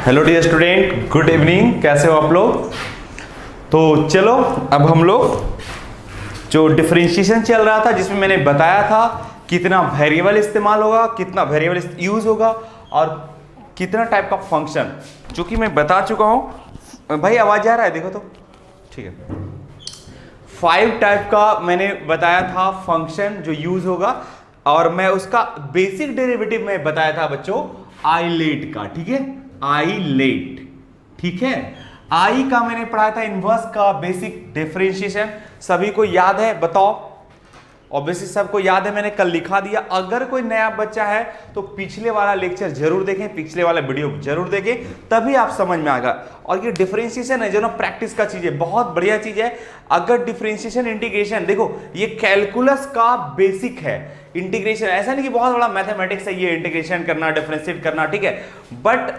Hello dear student, good evening. कैसे हो आप लोग? तो चलो अब हम लोग जो डिफरेंशिएशन चल रहा था जिसमें मैंने बताया था कितना वेरिएबल इस्तेमाल होगा, कितना वेरिएबल यूज होगा और कितना टाइप का फंक्शन, जो कि मैं बता चुका हूं। भाई आवाज आ रहा है? देखो तो ठीक है। 5 टाइप का मैंने बताया था फंक्शन जो यूज होगा और मैं उसका बेसिक डेरिवेटिव में बताया था बच्चों आइलेट का। ठीक है, आइलेट। ठीक है, आई का मैंने पढ़ाया था इनवर्स का बेसिक डिफरेंशिएशन। सभी को याद है? बताओ। ऑब्वियसली सबको याद है, मैंने कल लिखा दिया। अगर कोई नया बच्चा है तो पिछले वाला लेक्चर जरूर देखें, पिछले वाला वीडियो जरूर देखें, तभी आप समझ में आएगा। और ये डिफरेंशिएशन है जो ना प्रैक्टिस का चीज है, बहुत बढ़िया चीज है। अगर डिफरेंशिएशन इंटीग्रेशन, देखो ये कैलकुलस का बेसिक है। इंटीग्रेशन ऐसा नहीं कि बहुत बड़ा मैथमेटिक्स है ये इंटीग्रेशन करना, डिफरेंशिएट करना, ठीक है। बट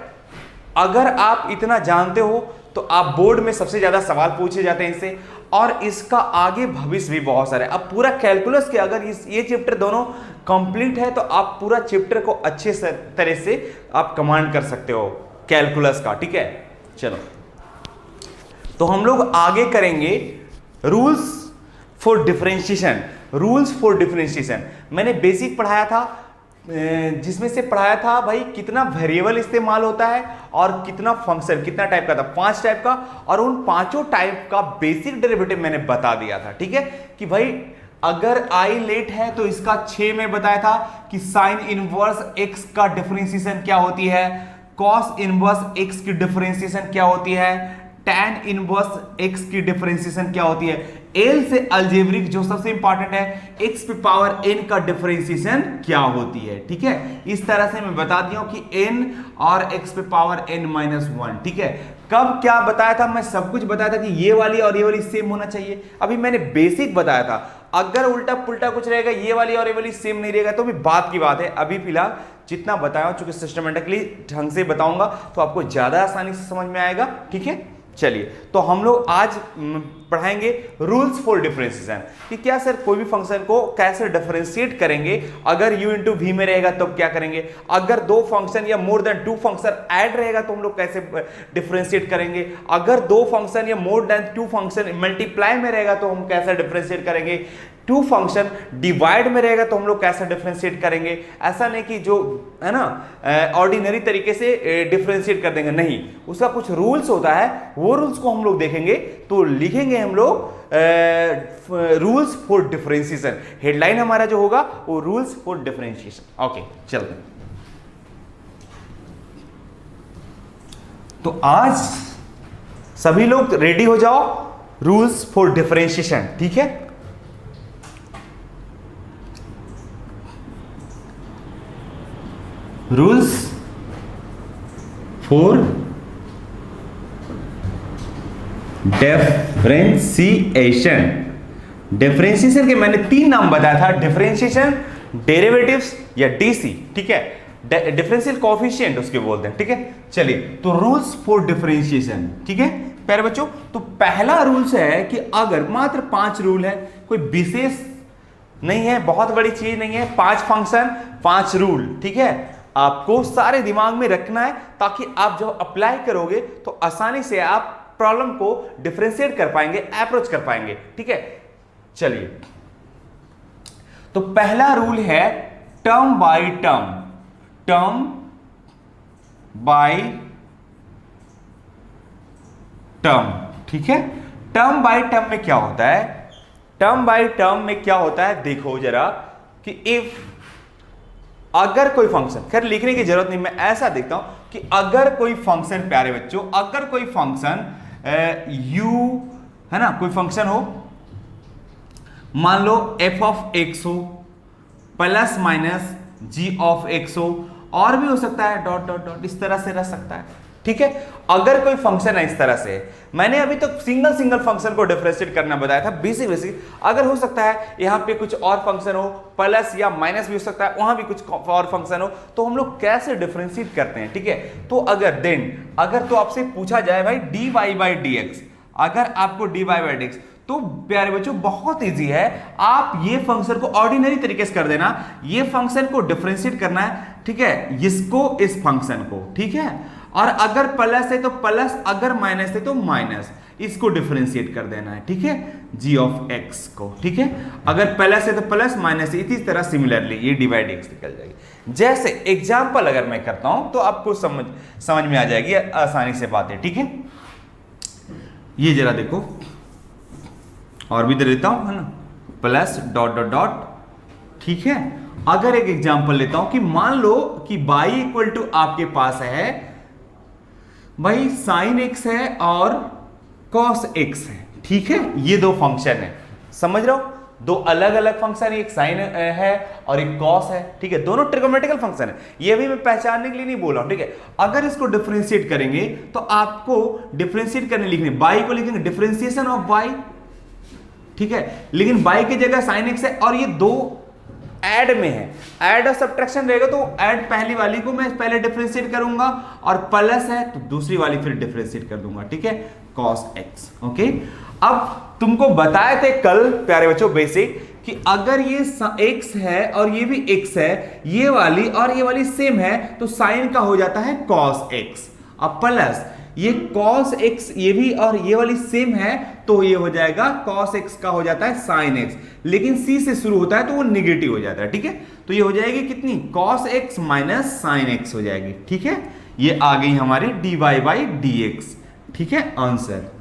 अगर आप इतना जानते हो तो आप बोर्ड में सबसे ज्यादा सवाल पूछे जाते हैं इससे, और इसका आगे भविष्य भी बहुत सारे। अब पूरा कैलकुलस के अगर ये चैप्टर दोनों कंप्लीट है तो आप पूरा चैप्टर को अच्छे तरह से आप कमांड कर सकते हो कैलकुलस का। ठीक है, चलो तो हम लोग आगे करेंगे rules for differentiation. Rules for differentiation मैंने बेसिक पढ़ाया था, जिसमें से पढ़ाया था भाई कितना वेरिएबल इस्तेमाल होता है और कितना फंक्शन, कितना टाइप का था, 5 टाइप का। और उन 5 टाइप का बेसिक डेरिवेटिव मैंने बता दिया था। ठीक है, कि भाई अगर आई लेट है तो इसका 6 में बताया था कि साइन इनवर्स एक्स का डिफरेंशिएशन क्या होती है, कॉस इनवर्स एक्स की डिफरेंशिएशन क्या होती है, टैन इनवर्स एक्स की डिफरेंशिएशन क्या होती है, एल से अलजेब्रिक जो सबसे इंपॉर्टेंट है एक्स पे पावर एन का डिफरेंशिएशन क्या होती है। ठीक है, इस तरह से मैं बता दिया हूं कि एन और एक्स पे पावर एन माइनस 1। ठीक है, कब क्या बताया था? मैं सब कुछ बताया था कि ये वाली और ये वाली सेम होना चाहिए। अभी मैंने बेसिक बताया था, अगर उल्टा पुल्टा कुछ रहेगा, ये वाली और ये वाली सेम नहीं रहेगा तो भी बात की बात है। अभी फिलहाल जितना बताया चूंकि सिस्टमेटिकली ढंग से बताऊंगा तो आपको ज्यादा आसानी से समझ में आएगा। ठीक है, चलिए तो हम लोग आज पढ़ाएंगे रूल्स फॉर डिफरेंशिएशन कि क्या सर कोई भी फंक्शन को कैसे डिफरेंशिएट करेंगे। अगर u इंटू वी में रहेगा तो क्या करेंगे, अगर 2 फंक्शन या मोर देन 2 फंक्शन ऐड रहेगा तो हम लोग कैसे डिफरेंशिएट करेंगे, अगर 2 फंक्शन या मोर देन 2 फंक्शन मल्टीप्लाई में रहेगा तो हम कैसे डिफरेंशिएट करेंगे, 2 फंक्शन डिवाइड में रहेगा तो हम लोग कैसे डिफरेंशिएट करेंगे। ऐसा नहीं कि जो है ना ऑर्डिनरी तरीके से डिफरेंशिएट कर देंगे, नहीं, उसका कुछ रूल्स होता है, वो रूल्स को हम लोग देखेंगे। तो लिखेंगे हम लोग रूल्स फॉर डिफरेंशिएशन। हेडलाइन हमारा जो होगा वो रूल्स फॉर डिफरेंशिएशन। ओके, चलते हैं। तो आज सभी लोग रेडी हो जाओ, रूल्स फॉर डिफरेंशिएशन। ठीक है, रूल्स फॉर डिफरेंशिएशन। डिफरेंशिएशन के मैंने 3 नाम बताया था, डिफरेंशिएशन, डेरिवेटिव्स या डीसी। ठीक है, डिफरेंशियल कोएफिशिएंट उसके बोलते हैं। ठीक है, चलिए तो रूल्स फॉर डिफरेंशिएशन। ठीक है प्यारे बच्चों, तो पहला रूल्स है कि अगर मात्र 5 रूल है, कोई विशेष नहीं है, बहुत बड़ी चीज नहीं है, 5 फंक्शन 5 रूल। ठीक है, आपको सारे दिमाग में रखना है ताकि आप जब अप्लाई करोगे तो आसानी से आप प्रॉब्लम को डिफरेंशिएट कर पाएंगे, अप्रोच कर पाएंगे। ठीक है, चलिए तो पहला रूल है term by term. Term by term. ठीक है, टर्म बाय टर्म में क्या होता है? टर्म बाय टर्म में क्या होता है देखो जरा, कि इफ अगर कोई फंक्शन, खैर लिखने की जरूरत नहीं, मैं ऐसा देखता हूं कि अगर कोई फंक्शन, प्यारे बच्चों, अगर कोई फंक्शन u है ना, कोई फंक्शन हो, मान लो f ऑफ x हो plus minus g of x हो, और भी हो सकता है डॉट डॉट डॉट, इस तरह से रह सकता है। ठीक है, अगर कोई फंक्शन है इस तरह से, मैंने अभी तक सिंगल फंक्शन को डिफरेंशिएट करना बताया था, बेसिक। अगर हो सकता है यहां पे कुछ और फंक्शन हो, प्लस या माइनस भी हो सकता है, वहां भी कुछ और फंक्शन हो, तो हम लोग कैसे डिफरेंशिएट करते हैं। ठीक है, तो अगर तो आपसे पूछा जाए भाई dy बाई dx, अगर आपको dy बाई dx, तो प्यारे बच्चों बहुत इजी है, आप ये फंक्शन को ऑर्डिनरी तरीके से कर देना, ये फंक्शन को डिफरेंशिएट करना है। ठीक है, इसको इस फंक्शन को, ठीक है, और अगर प्लस है तो प्लस, अगर माइनस है तो माइनस, इसको डिफरेंशिएट कर देना है, ठीक है, g ऑफ x को, ठीक है। अगर प्लस है तो प्लस, माइनस है, इसी तरह सिमिलरली ये डिवाइड x निकल जाएगी। जैसे एग्जांपल अगर मैं करता हूं तो आपको समझ में आ जाएगी आसानी से बातें, ठीक है। ये जरा देखो, और भी दे देता हूं, है ना, प्लस डॉट डॉट डॉट, ठीक है। अगर एक एग्जांपल लेता हूं कि मान लो कि y इक्वल टू आपके पास है भाई साइन x है और कॉस x है, ठीक है। ये दो फंक्शन है, समझ रहे हो, दो अलग अलग फंक्शन, एक साइन है और एक कॉस है, ठीक है, दोनों ट्रिगोनोमेट्रिकल फंक्शन है। ये भी मैं पहचानने के लिए नहीं बोल रहा हूं, ठीक है। अगर इसको डिफरेंशिएट करेंगे तो आपको डिफरेंशिएट करने लिखने, y को लिखेंगे डिफरेंशिएशन ऑफ y, ठीक है, लेकिन y की जगह साइन x है और ये दो ऐड में है, ऐड और सब्ट्रैक्शन रहेगा तो ऐड पहली वाली को मैं पहले डिफरेंशिएट करूंगा और प्लस है तो दूसरी वाली फिर डिफरेंशिएट कर दूंगा, ठीक है, cos x, ओके। अब तुमको बताए थे कल प्यारे बच्चों बेसिक कि अगर ये x है और ये भी x है, ये वाली और ये वाली सेम है तो साइन का हो जाता है cos x, अब प्लस ये cos x ये भी और ये वाली सेम है तो ये हो जाएगा cos x का हो जाता है sin x, लेकिन c से शुरू होता है तो वो निगेटिव हो जाता है, ठीक है। तो ये हो जाएगी कितनी, cos x minus sin x हो जाएगी, ठीक है। ये आ गई हमारी dy बाई dx, ठीक है, आंसर।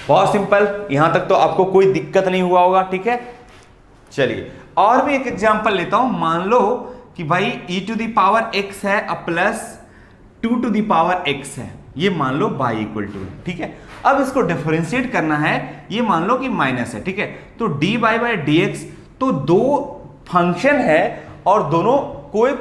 बहुत सिंपल, यहां तक तो आपको कोई दिक्कत नहीं हुआ होगा, ठीक है। चलिए और भी एक एग्जांपल लेता हूं। मान लो कि भाई e to the power x है plus 2 to the power x है, ये मान लो y इक्वल टू, ठीक है। अब इसको डिफरेंशिएट करना है, ये मान लो कि माइनस है, ठीक है, तो dy बाई dx, तो दो फंक्शन है और दोनों कोई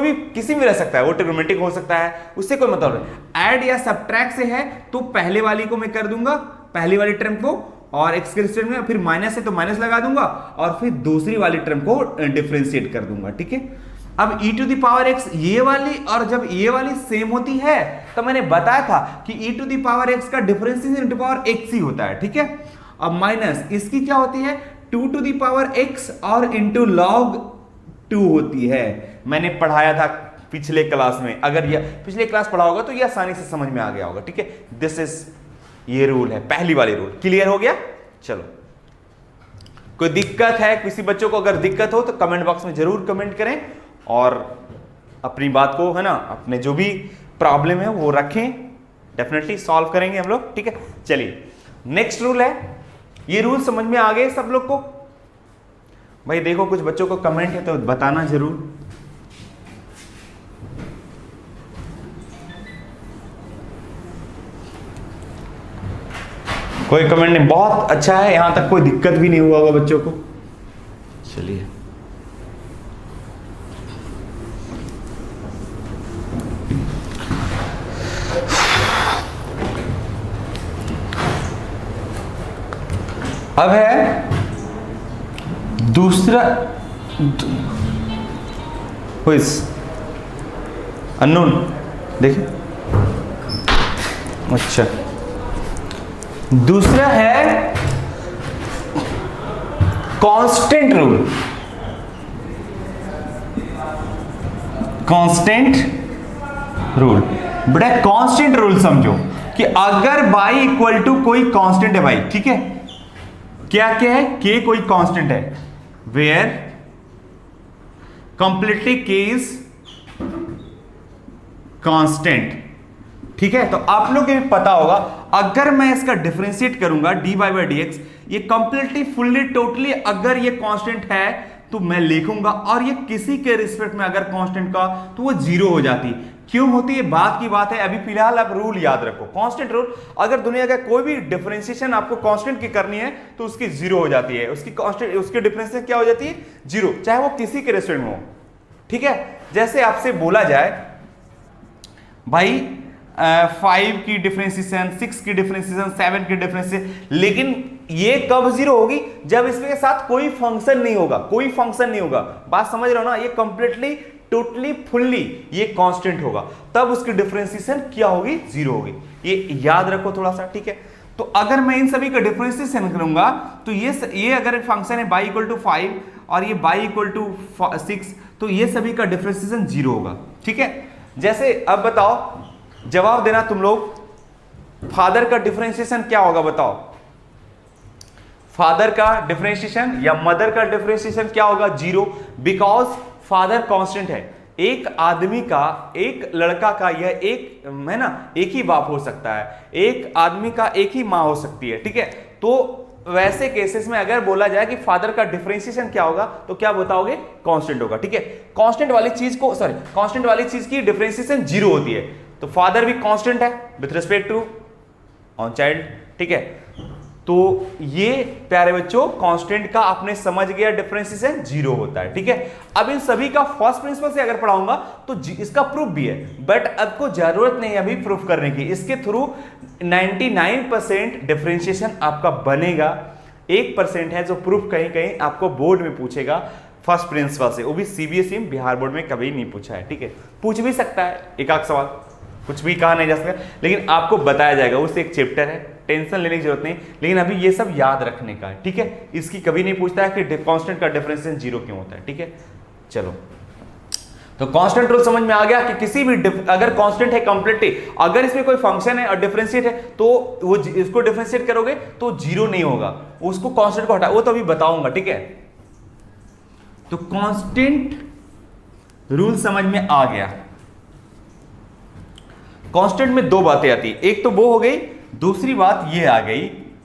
भी किसी में रह सकता है, वो ट्रिग्नोमेट्रिक हो सकता है, उससे कोई मतलब नहीं। ऐड या सब्ट्रैक्ट से है तो पहले वाली को मैं कर दूंगा, पहली वाली टर्म को, और x के रिस्पेक्ट में, फिर माइनस है तो माइनस लगा दूंगा और फिर दूसरी वाली टर्म को डिफरेंशिएट कर दूंगा, ठीक है। अब e to the power x ये वाली और जब ये वाली सेम होती है तो मैंने बताया था कि e to the power x का डिफरेंशिएशन इनटू पावर x ही होता है, ठीक है। अब माइनस इसकी क्या होती है, 2 टू द पावर x और इनटू log 2 होती है। मैंने पढ़ाया था पिछले क्लास में, अगर ये पिछले क्लास पढ़ा होगा तो ये आसानी से समझ में आ गया होगा, ठीक है। दिस इज, ये रूल है, पहली वाली रूल, क्लियर हो गया। चलो, कोई दिक्कत है किसी बच्चों को, अगर दिक्कत हो तो कमेंट बॉक्स में जरूर कमेंट करें और अपनी बात को, है ना, अपने जो भी प्रॉब्लम है वो रखें, डेफिनेटली सॉल्व करेंगे हम लोग, ठीक है। चलिए नेक्स्ट रूल है, ये रूल समझ में आ गए सब लोग को? भाई देखो कुछ बच्चों को कमेंट है तो बताना जरूर। कोई कमेंट नहीं, बहुत अच्छा है, यहां तक कोई दिक्कत भी नहीं हुआ होगा बच्चों को। चलिए अब है दूसरा अननोन, देखिए, अच्छा दूसरा है कांस्टेंट रूल। कांस्टेंट रूल, बेटा कांस्टेंट रूल समझो कि अगर y इक्वल टू कोई कांस्टेंट है भाई, ठीक है, क्या क्या है, k कोई कांस्टेंट है, where completely k is constant, ठीक है। तो आप लोग को भी पता होगा, अगर मैं इसका डिफरेंशिएट करूंगा dy बाई dx, ये कंप्लीटली फुल्ली टोटली अगर ये कांस्टेंट है तो मैं लिखूंगा, और ये किसी के रिस्पेक्ट में अगर कांस्टेंट का तो वो जीरो हो जाती। क्यों होती है, बात की बात है, अभी फिलहाल आप रूल याद रखो, कांस्टेंट रूल, अगर दुनिया का कोई भी डिफरेंशिएशन आपको कांस्टेंट की करनी है तो उसकी जीरो हो जाती है, उसकी कांस्टेंट, उसकी डिफरेंशिएशन क्या हो जाती है, जीरो, चाहे वो किसी के रिस्पेक्ट में हो, ठीक है। जैसे आपसे बोला जाए भाई 5 की डिफरेंशिएशन, 6 की डिफरेंशिएशन, 7 की डिफरेंशिएशन, लेकिन ये कब जीरो होगी, जब इसके साथ कोई फंक्शन नहीं होगा, कोई फंक्शन नहीं होगा, बात समझ रहे हो ना, ये कंप्लीटली टोटली फुल्ली ये कांस्टेंट होगा, तब उसकी डिफरेंशिएशन क्या होगी, जीरो होगी, ये याद रखो थोड़ा सा, ठीक है। तो अगर मैं इन सभी का डिफरेंशिएशन करूंगा तो ये अगर फंक्शन है y इक्वल टू 5 और ये y इक्वल टू 6, तो ये सभी का डिफरेंशिएशन जीरो होगा, ठीक है। जैसे अब बताओ, जवाब देना तुम लोग, फादर का डिफरेंशिएशन क्या होगा बताओ, फादर का डिफरेंशिएशन या मदर का डिफरेंशिएशन क्या होगा? 0, बिकॉज फादर कांस्टेंट है। एक आदमी का, एक लड़का का यह एक है ना, एक ही बाप हो सकता है, एक आदमी का एक ही मां हो सकती है, ठीक है। तो वैसे केसेस में अगर बोला जाए कि फादर का डिफरेंशिएशन क्या होगा तो क्या बताओगे? कांस्टेंट होगा, ठीक है। कांस्टेंट वाली चीज को, सॉरी, कांस्टेंट वाली चीज की डिफरेंशिएशन 0 होती है, तो फादर भी कांस्टेंट है with respect to on child, ठीक है। तो ये प्यारे बच्चों कांस्टेंट का आपने समझ गया डिफरेंशिएशन 0 होता है, ठीक है। अब इन सभी का फर्स्ट प्रिंसिपल से अगर पढ़ाऊंगा तो इसका प्रूफ भी है, बट अब को जरूरत नहीं है अभी प्रूफ करने की। इसके थ्रू 99% डिफरेंशिएशन आपका बनेगा, 1% है जो प्रूफ कहीं कहीं आपको बोर्ड में पूछेगा फर्स्ट प्रिंसिपल से, वो भी सीबीएसई में, बिहार बोर्ड में कभी नहीं पूछा है, ठीक है। पूछ भी सकता है एक आध सवाल, कुछ भी कहा नहीं जा सकता, लेकिन आपको बताया जाएगा, उससे एक चैप्टर है, टेंशन लेने की जरूरत नहीं। लेकिन अभी ये सब याद रखने का है, ठीक है। इसकी कभी नहीं पूछता है कि कांस्टेंट का डिफरेंशिएशन 0 क्यों होता है, ठीक है। चलो, तो कांस्टेंट रूल समझ में आ गया कि किसी भी अगर कांस्टेंट है कंप्लीटली, अगर इसमें कोई फंक्शन है और डिफरेंशिएट है तो वो इसको डिफरेंशिएट करोगे तो 0 नहीं होगा, उसको कांस्टेंट को हटा, वो तो अभी बताऊंगा, ठीक है। तो कांस्टेंट रूल समझ में आ गया। कांस्टेंट में 2 बातें आती, एक तो वो हो गई, दूसरी बात ये आ गई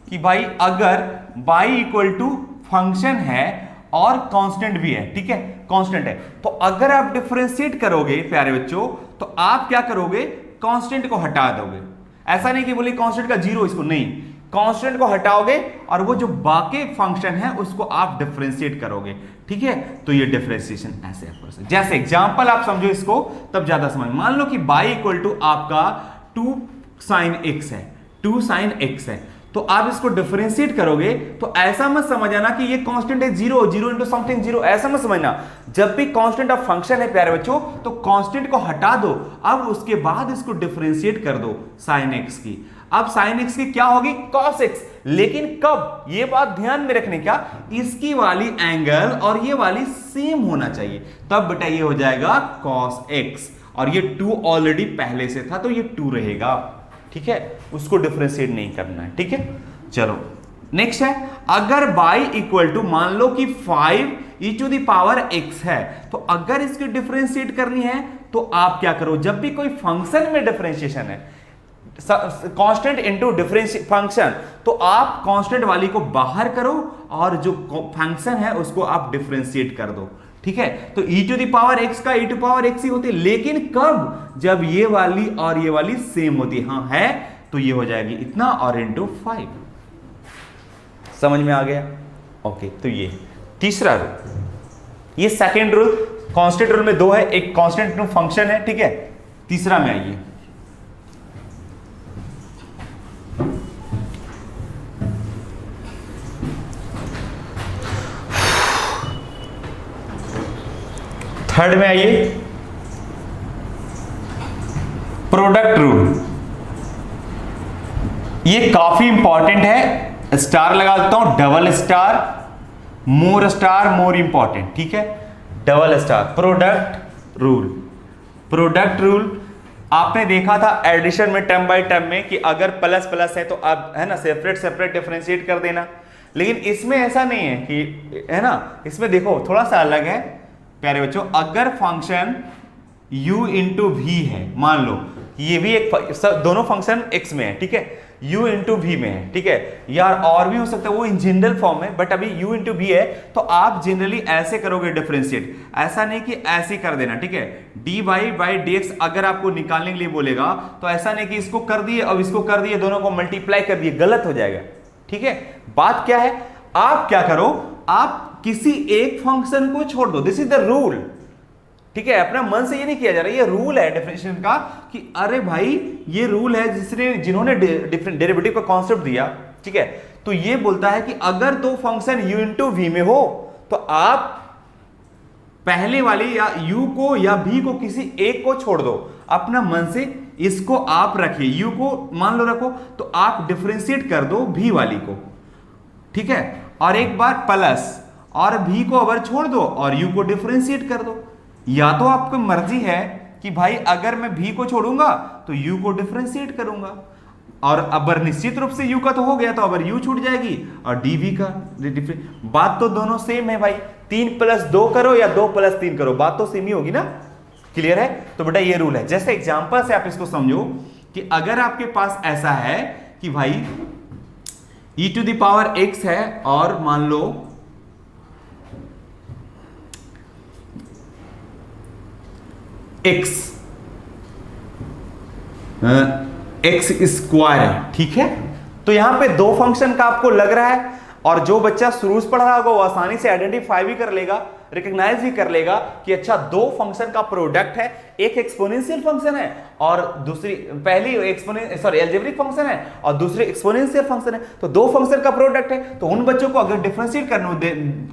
कि भाई अगर y इक्वल टू फंक्शन है और कांस्टेंट भी है, ठीक है, कांस्टेंट है, तो अगर आप डिफरेंशिएट करोगे प्यारे बच्चों तो आप क्या करोगे? कांस्टेंट को हटा दोगे। ऐसा नहीं कि बोले कांस्टेंट का 0 इसको, नहीं, कांस्टेंट को हटाओगे और वो जो बाकी फंक्शन है उसको आप डिफरेंशिएट करोगे, ठीक है। तो ये डिफरेंशिएशन ऐसे है। जैसे एग्जांपल आप समझो इसको तब ज्यादा समझ। मान लो कि y इक्वल टू आपका 2 sin x है, 2 sin x है, तो आप इसको डिफरेंशिएट करोगे तो ऐसा मत समझना कि ये कांस्टेंट है 0, 0 इंटू समथिंग 0, ऐसा मत समझना। जब भी कांस्टेंट ऑफ फंक्शन है प्यारे बच्चों तो कांस्टेंट को हटा दो, अब उसके बाद इसको डिफरेंशिएट कर दो sin x की। अब sin x की क्या होगी? cos x, लेकिन कब? ये बात ध्यान में रखने का, इसकी वाली एंगल और ये वाली सेम होना चाहिए, तब बेटा ये हो जाएगा cos x, और ये 2 ऑलरेडी पहले से था तो ये 2 रहेगा, ठीक है, उसको डिफरेंशिएट नहीं करना है, ठीक है। चलो नेक्स्ट है, अगर y इक्वल टू मान लो कि 5e⁻x है, तो अगर इसकी डिफरेंशिएट करनी है तो आप क्या करो? जब भी कोई फंक्शन में डिफरेंशिएशन है, कांस्टेंट इनटू डिफरेंशिएट फंक्शन, तो आप कांस्टेंट वाली को बाहर करो और जो फंक्शन है उसको आप डिफरेंशिएट कर दो, ठीक है। तो e⁻x का e⁻x ही होती है, लेकिन कब? जब ये वाली और ये वाली सेम होती है, हाँ है, तो ये हो जाएगी इतना और इंटू 5। समझ में आ गया? ओके, तो ये तीसरा रूल, ये सेकेंड रूल। कांस्टेंट रूल में 2 है, एक कांस्टेंट इनटू फंक्शन है, ठीक है। तीसरा में आइए, थर्ड में आइए, प्रोडक्ट रूल। ये काफी इंपॉर्टेंट है, स्टार लगा देता हूं, डबल स्टार, मोर इंपॉर्टेंट, ठीक है, double star. Product rule, product rule आपने देखा था एडिशन में टर्म बाय टर्म में कि अगर प्लस प्लस है तो आप है ना सेपरेट सेपरेट डिफरेंशिएट कर देना, लेकिन इसमें ऐसा नहीं है कि, है ना, इसमें देखो थोड़ा सा अलग है प्यारे बच्चों। अगर फंक्शन u इंटू वी है, मान लो ये भी एक, दोनों फंक्शन x में है, ठीक है, u इंटू वी में है, ठीक है यार, और भी हो सकता है वो इन जनरल फॉर्म में, बट अभी u इंटू वी है तो आप जनरली ऐसे करोगे डिफरेंशिएट, ऐसा नहीं कि ऐसे ही कर देना, ठीक है। dy बाई dx अगर आपको निकालने के लिए बोलेगा तो ऐसा नहीं कि इसको कर दिए और इसको कर दिए, दोनों को मल्टीप्लाई कर दिए, गलत हो जाएगा, ठीक है। बात क्या है, आप क्या करो, आप किसी एक फंक्शन को छोड़ दो, दिस इज द रूल, ठीक है। अपना मन से ये नहीं किया जा रहा, ये रूल है डेफिनेशन का कि अरे भाई ये रूल है जिन्होंने डेरिवेटिव का कॉन्सेप्ट दिया, ठीक है। तो ये बोलता है कि अगर दो फंक्शन u इंटू वी में हो तो आप पहले वाली या u को या v को किसी एक को छोड़ दो, अपना मन से इसको आप रखिए, u को मान लो रखो तो आप डिफरेंशिएट कर दो v वाली को, ठीक है, और एक बार प्लस और v को अगर छोड़ दो और u को डिफरेंशिएट कर दो। या तो आपको मर्जी है कि भाई अगर मैं v को छोड़ूंगा तो u को डिफरेंशिएट करूंगा, और अगर निश्चित रूप से u का तो हो गया, तो अगर u छूट जाएगी और dv का बात तो दोनों सेम है भाई। 3 + 2 करो या 2 + 3 करो, बात तो सेम ही होगी ना। क्लियर है? तो बेटा ये रूल है। जैसे एग्जांपल से आप इसको समझो कि अगर आपके पास ऐसा है कि भाई e⁻x है और मान लो x² है, ठीक है। तो यहां पे दो फंक्शन का आपको लग रहा है, और जो बच्चा शुरू से पढ़ रहा होगा वो आसानी से आइडेंटिफाई भी कर लेगा, रिकॉग्नाइज भी कर लेगा कि अच्छा दो फंक्शन का प्रोडक्ट है, एक एक्सपोनेंशियल फंक्शन है और दूसरी पहली अलजेब्रिक फंक्शन है और दूसरी एक्सपोनेंशियल फंक्शन है। तो दो फंक्शन का प्रोडक्ट है, तो उन बच्चों को अगर डिफरेंशिएट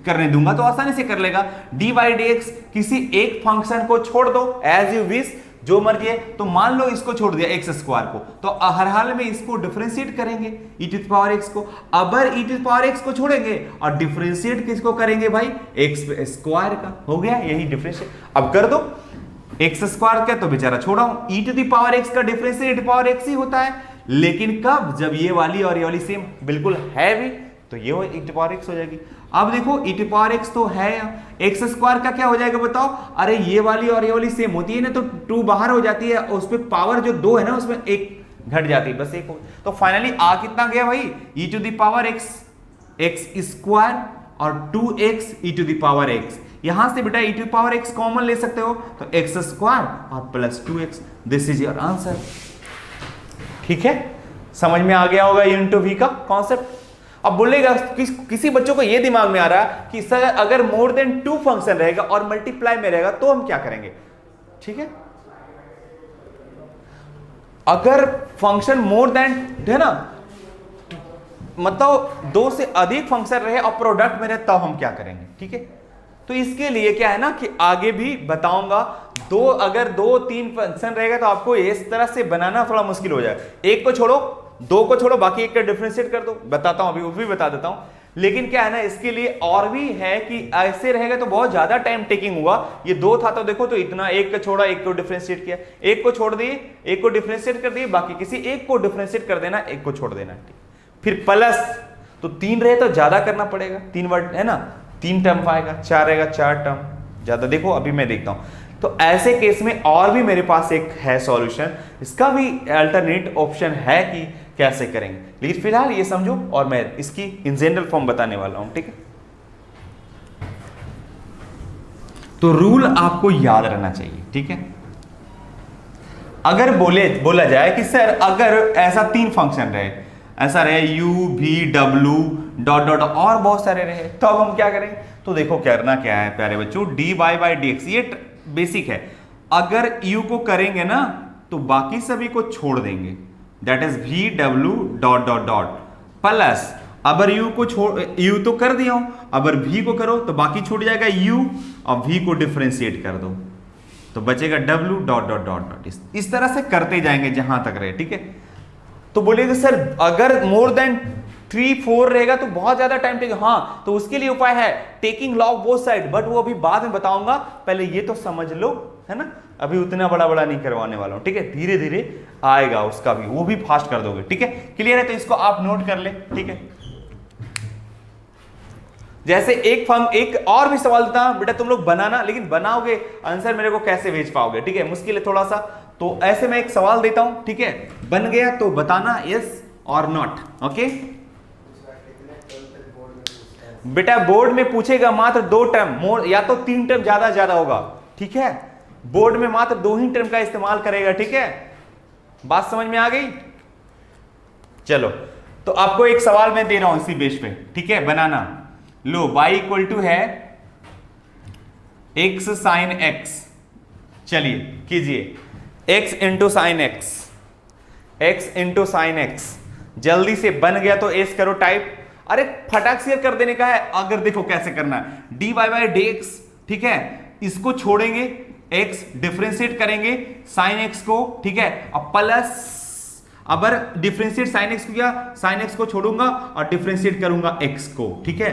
करने दूंगा तो आसानी से कर लेगा। dy/dx किसी एक फंक्शन को छोड़ दो एज यू विश, जो मर्जी है। तो मान लो इसको छोड़ दिया x² को, तो हर हाल में इसको डिफरेंशिएट करेंगे e⁻x को। अगर e⁻x को छोड़ेंगे और डिफरेंशिएट किसको करेंगे भाई, x² का। हो गया यही डिफरेंशिएट। अब कर दो x² का, तो बेचारा छोड़ा हूं, e⁻x का डिफरेंशिएट e⁻x ही होता है, लेकिन कब, जब ये वाली और ये वाली सेम बिल्कुल है भी, तो ये e⁻x हो जाएगी। अब देखो e⁻x तो है, x² का क्या हो जाएगा बताओ। अरे ये वाली और ये वाली सेम होती है ना, तो 2 बाहर हो जाती है, उस पे पावर जो 2 है ना उसमें 1 घट जाती है, बस 1 हो। तो फाइनली आ कितना गया भाई, e⁻x x² और 2x e⁻x। यहां से बेटा e⁻x कॉमन ले सकते हो, तो x² और +2x, this is your answer. ठीक है, समझ में आ गया होगा यूनिट v का कॉन्सेप्ट। अब बोलेगा किसी बच्चों को यह दिमाग में आ रहा है कि सर अगर मोर देन 2 फंक्शन रहेगा और मल्टीप्लाई में रहेगा तो हम क्या करेंगे। ठीक है, अगर फंक्शन मोर देन है ना, मतलब 2 से अधिक फंक्शन रहे और प्रोडक्ट में रहे, तब हम क्या करेंगे। ठीक है, तो इसके लिए क्या है ना कि आगे भी बताऊंगा। अगर 2-3 फंक्शन रहेगा तो आपको इस तरह से बनाना थोड़ा मुश्किल हो जाएगा। एक को छोड़ो, 2 को छोड़ो, बाकी एक का डिफरेंशिएट कर दो। बताता हूं अभी, वो भी बता देता हूं। लेकिन क्या है ना, इसके लिए और भी है कि ऐसे रहेगा तो बहुत ज्यादा टाइम टेकिंग हुआ। ये 2 था तो देखो, तो इतना, एक को छोड़ा, एक को डिफरेंशिएट किया, एक को छोड़ दिए, एक को डिफरेंशिएट कर दिए, बाकी किसी एक को डिफरेंशिएट कर देना, एक को छोड़ देना। फिर प्लस, तो 3 रहे तो ज्यादा करना पड़ेगा, 3 वर्ड है ना, 3 टर्म आएगा, 4 रहेगा 4 टर्म ज्यादा। देखो अभी मैं देखता हूं, तो ऐसे केस में और भी मेरे पास एक है सॉल्यूशन, इसका भी अल्टरनेट ऑप्शन है कि कैसे करेंगे। लेकिन फिलहाल ये समझो और मैं इसकी इन जनरल फॉर्म बताने वाला हूं। ठीक है, तो रूल आपको याद रहना चाहिए। ठीक है, अगर बोला जाए कि सर अगर ऐसा 3 फंक्शन रहे, ऐसा रहे u v w dot dot और बहुत सारे रहे, तो अब हम क्या करें। तो देखो करना क्या है प्यारे बच्चों, dy/dx ये बेसिक है। अगर u को करेंगे ना तो बाकी सभी को छोड़ देंगे, that is v w dot dot dot plus, अगर u को u तो कर दिया हूं, अगर v को करो तो बाकी छूट जाएगा u, और v को डिफरेंशिएट कर दो तो बचेगा w dot dot dot dot. इस तरह से करते जाएंगे जहां तक रहे। ठीक है, तो बोलिएगा सर अगर मोर देन 3-4 रहेगा तो बहुत ज्यादा टाइम टेक। हाँ, तो उसके लिए उपाय है taking log both side, but वो अभी बाद में बताऊंगा, पहले ये तो समझ लो, है ना। अभी उतना बड़ा बड़ा नहीं करवाने वाला हूं। ठीक है, धीरे धीरे आएगा उसका भी, वो भी फास्ट कर दोगे। ठीक है, क्लियर है, तो इसको आप नोट कर ले। ठीक है, जैसे एक और भी सवाल देता हूं बेटा, तुम लोग बनाना, लेकिन बनाओगे आंसर मेरे को कैसे भेज पाओगे। ठीक है, मुश्किल है थोड़ा सा, तो ऐसे मैं एक सवाल देता हूं। ठीक है, बन गया तो बताना यस और नॉट। ओके बेटा, बोर्ड में पूछेगा मात्र 2 टर्म, मोर या तो 3 टर्म ज्यादा होगा। ठीक है, बोर्ड में मात्र 2 ही टर्म का इस्तेमाल करेगा। ठीक है, बात समझ में आ गई। चलो, तो आपको एक सवाल मैं दे रहा हूं इसी बेस पे। ठीक है, बनाना। लो, y इक्वल टू है x sin x। चलिए कीजिए, x into sine x, x into sine x. जल्दी से बन गया तो एस करो टाइप। अरे फटाक से कर देने का है। अगर देखो कैसे करना है, dy/dx। ठीक है, इसको छोड़ेंगे, x डिफरेंशिएट करेंगे साइन x को। ठीक है, अब प्लस, अगर डिफरेंशिएट साइन x को किया, साइन x को छोड़ूंगा और डिफरेंशिएट करूंगा x को। ठीक है,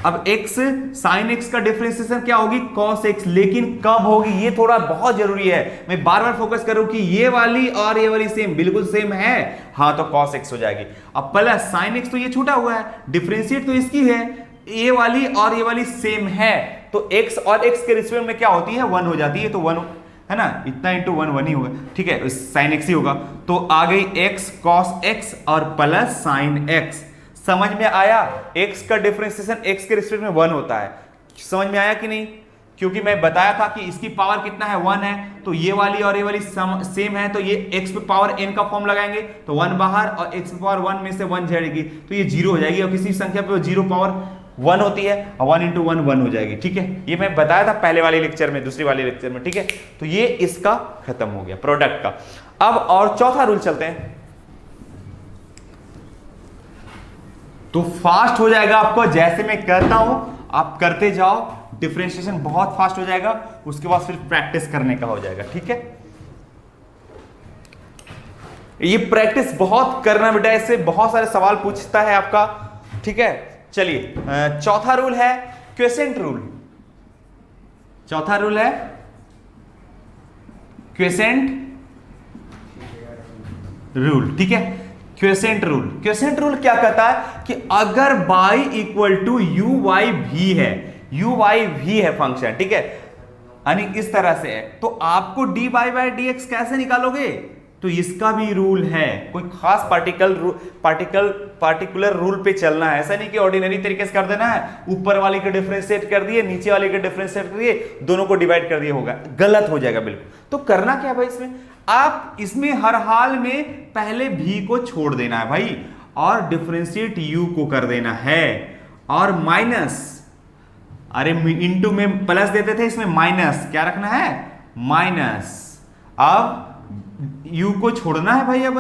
अब x sin x का डिफरेंशिएशन क्या होगी, cos x, लेकिन कब होगी ये थोड़ा बहुत जरूरी है, मैं बार बार फोकस करूं कि ये वाली और ये वाली सेम, बिल्कुल सेम है, हाँ तो cos x हो जाएगी। अब प्लस sin x तो ये छूटा हुआ है, डिफरेंशिएट तो इसकी है, ये वाली और ये वाली सेम है, तो x और x के रिस्पेक्ट में क्या होती है, 1 हो जाती है, तो 1 है ना, इतना इंटू 1 1 ही होगा, ठीक है, sin x ही होगा। तो आ गई x cos x और प्लस sin x। समझ में आया, x का डिफरेंशिएशन x के रिस्पेक्ट में 1 होता है, समझ में आया कि नहीं, क्योंकि मैं बताया था कि इसकी पावर कितना है, 1 है, तो ये वाली और ये वाली सेम है, तो ये x पे पावर n का फॉर्म लगाएंगे तो 1 बाहर और x पे पावर 1 में से 1 जाएगी तो ये 0 हो जाएगी, और किसी संख्या पे 0 पावर 1 होती है, 1 इंटू 1 1 हो जाएगी, ठीक है, ये मैं बताया था पहले वाले लेक्चर में, दूसरी वाले लेक्चर में, ठीक है। तो ये इसका खत्म हो गया प्रोडक्ट का। अब और चौथा रूल चलते हैं, तो फास्ट हो जाएगा आपको, जैसे मैं कहता हूं आप करते जाओ, डिफरेंशिएशन बहुत फास्ट हो जाएगा, उसके बाद सिर्फ प्रैक्टिस करने का हो जाएगा, ठीक है। ये प्रैक्टिस बहुत करना बेटा, इससे बहुत सारे सवाल पूछता है आपका, ठीक है। चलिए चौथा रूल है क्वेसेंट रूल, चौथा रूल है क्वेसेंट रूल, ठीक है। क्वेसेंट रूल, क्वेसेंट रूल क्या कहता है कि अगर y equal to u y भी है, यू वाई भी है फंक्शन, ठीक है, यानी इस तरह से है, तो आपको dy बाई डी एक्स कैसे निकालोगे, तो इसका भी रूल है, कोई खास पार्टिकुलर रूल पे चलना है, ऐसा नहीं कि ऑर्डिनरी तरीके से कर देना है, ऊपर वाले के डिफरेंशिएट कर दिए, नीचे वाले के डिफरेंशिएट कर दिए, दोनों को डिवाइड कर दिए, होगा गलत हो जाएगा बिल्कुल। तो करना क्या भाई, इसमें आप इसमें हर हाल में पहले v को छोड़ देना है भाई, और डिफरेंशिएट u को कर देना है, और माइनस, अरे इंटू में प्लस देते थे, इसमें माइनस क्या रखना है, माइनस, अब u को छोड़ना है भाई अब,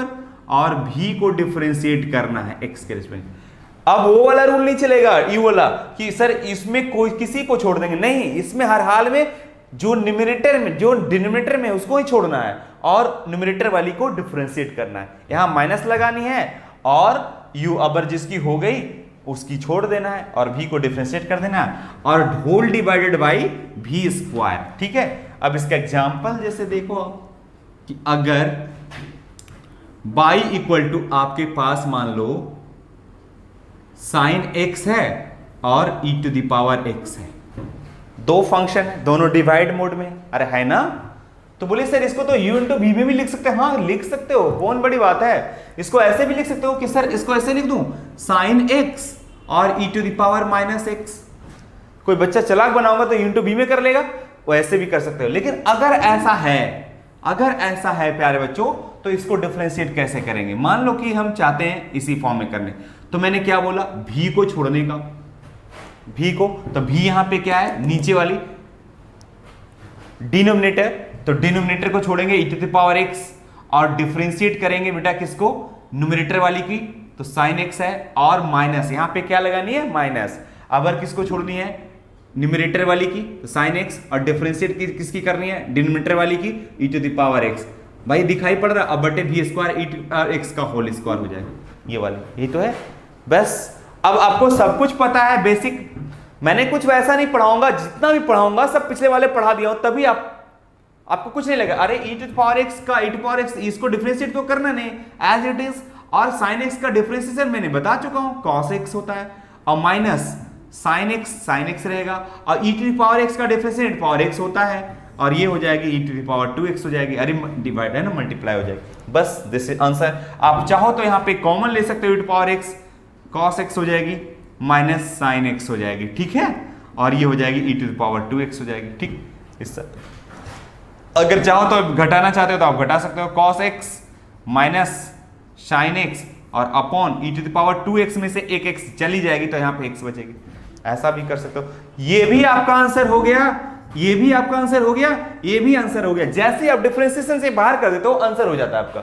और v को डिफरेंशिएट करना है x के रिस्पेक्ट। अब वो वाला रूल नहीं चलेगा u वाला कि सर इसमें कोई किसी को छोड़ देंगे, नहीं, इसमें हर हाल में जो न्यूमरेटर में, जो डिनोमिनेटर में उसको ही छोड़ना है, और न्यूमरेटर वाली को डिफरेंशिएट करना है, यहां माइनस लगानी है, और u अबर जिसकी हो गई उसकी छोड़ देना है, और v को डिफरेंशिएट कर देना है, और whole divided by v square, ठीक है। अब इसका एग्जांपल जैसे देखो कि अगर y इक्वल टू आपके पास मान लो sin x है और e to the power x है, दो फंक्शन है, दोनों डिवाइड मोड में, अरे है ना, तो बोले सर इसको तो u इंटू वी में भी लिख सकते हैं, हाँ लिख सकते हो, कौन बड़ी बात है, इसको ऐसे भी लिख सकते हो कि सर इसको ऐसे लिख दूं sin x और e to the power minus x, कोई बच्चा चालाक बनाऊंगा तो u इंटू वी में कर लेगा, वो ऐसे भी कर सकते हो। लेकिन अगर ऐसा है, अगर ऐसा है प्यारे बच्चों, तो इसको डिफरेंशिएट कैसे करेंगे, मान लो कि हम चाहते हैं इसी फॉर्म में करने, तो मैंने क्या बोला, v को छोड़ने का, v को, तो v यहां पे क्या है, नीचे वाली डिनोमिनेटर, तो डिनोमिनेटर को छोड़ेंगे e to the power x, और डिफरेंशिएट करेंगे बेटा किसको, न्यूमरेटर वाली की, तो sin x है, और माइनस यहां पे क्या लगानी है, माइनस, अबर किसको छोड़नी है, न्यूमरेटर वाली की, तो sin x, और डिफरेंशिएट किसकी करनी है, डिनोमिनेटर वाली की, e to the power x, भाई दिखाई पड़ रहा, अब बटे v square e to x का होल स्क्वायर हो जाएगा, ये वाली, यही तो है बस। अब आपको सब कुछ पता है बेसिक, मैंने कुछ वैसा नहीं पढ़ाऊंगा, जितना भी पढ़ाऊंगा सब पिछले वाले पढ़ा दिया हूं, तभी आपको कुछ नहीं लगा, अरे e to the power x का, e टू पावर x इसको डिफरेंशिएट तो करना नहीं एज इट इज, और sin x का डिफरेंशिएशन मैंने बता चुका हूं, cos x होता है, और माइनस sin x रहेगा, और e to the power x का डिफरेंशिएट पावर x होता है, और ये हो जाएगी e to the power 2x हो जाएगी, अरे डिवाइड है ना, मल्टीप्लाई हो जाएगी, बस दिस इज आंसर। आप चाहो तो यहाँ पे कॉमन ले सकते हो, e to power x cos x हो जाएगी, माइनस sin x हो जाएगी, ठीक है, और ये हो जाएगी e to the power 2x हो जाएगी, ठीक। इस अगर चाहो तो घटाना चाहते हो तो आप घटा सकते हो, cos x minus sin x और upon e to the power 2x में से एक x चली जाएगी, तो यहाँ पे x बचेगी, ऐसा भी कर सकते हो। ये भी आपका आंसर हो गया, ये भी आपका आंसर हो गया, ये भी आंसर हो गया, जैसे आप डिफरेंशिएशन से बाहर कर देते हो आंसर हो जाता है आपका,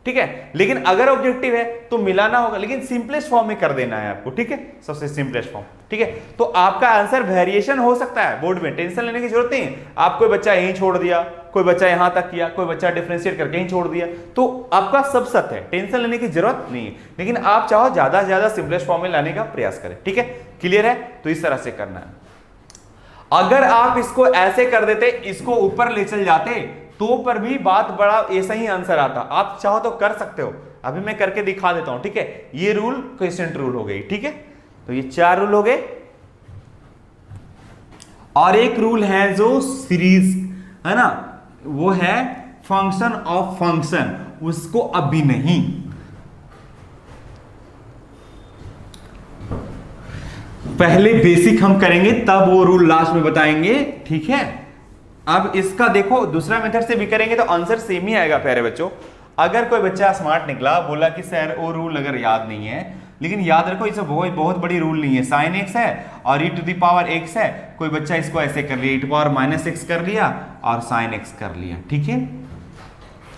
ठीक है। लेकिन अगर ऑब्जेक्टिव है तो मिलाना होगा, लेकिन सिंपलेस्ट फॉर्म में कर देना है आपको, ठीक है, सबसे सिंपलेस्ट फॉर्म, ठीक है। तो आपका आंसर वेरिएशन हो सकता है बोर्ड में, टेंशन लेने की जरूरत नहीं, आप कोई बच्चा यहीं छोड़ दिया, कोई बच्चा यहां तक किया, कोई बच्चा डिफरेंशिएट करके ही छोड़ दिया, तो आपका सब सत्य है, टेंशन लेने की जरूरत नहीं है। लेकिन आप चाहो ज्यादा से ज्यादा सिंपलेस्ट फॉर्म में लाने का प्रयास करें, ठीक है। क्लियर है? तो इस तरह से करना है। अगर आप इसको ऐसे कर देते, इसको ऊपर ले चल जाते, तो पर भी बात बड़ा ऐसा ही आंसर आता। आप चाहो तो कर सकते हो, अभी मैं करके दिखा देता हूं, ठीक है? ये रूल क्वेश्चन रूल हो गई, ठीक है? तो ये 4 रूल हो गए। और एक रूल है जो सीरीज है ना, वो है फंक्शन ऑफ फंक्शन, उसको अभी नहीं। पहले बेसिक हम करेंगे, तब वो रूल लास्ट में बताएंगे, ठीक है? अब इसका देखो, दूसरा मेथड से भी करेंगे तो आंसर सेम ही आएगा प्यारे बच्चों। अगर कोई बच्चा स्मार्ट निकला, बोला कि सर वो रूल अगर याद नहीं है, लेकिन याद रखो इसे बहुत बड़ी रूल नहीं है। साइन एक्स है और e to the power x है, कोई बच्चा इसको ऐसे कर लिया, e to power minus x कर लिया और साइन एक्स कर लिया, ठीक है?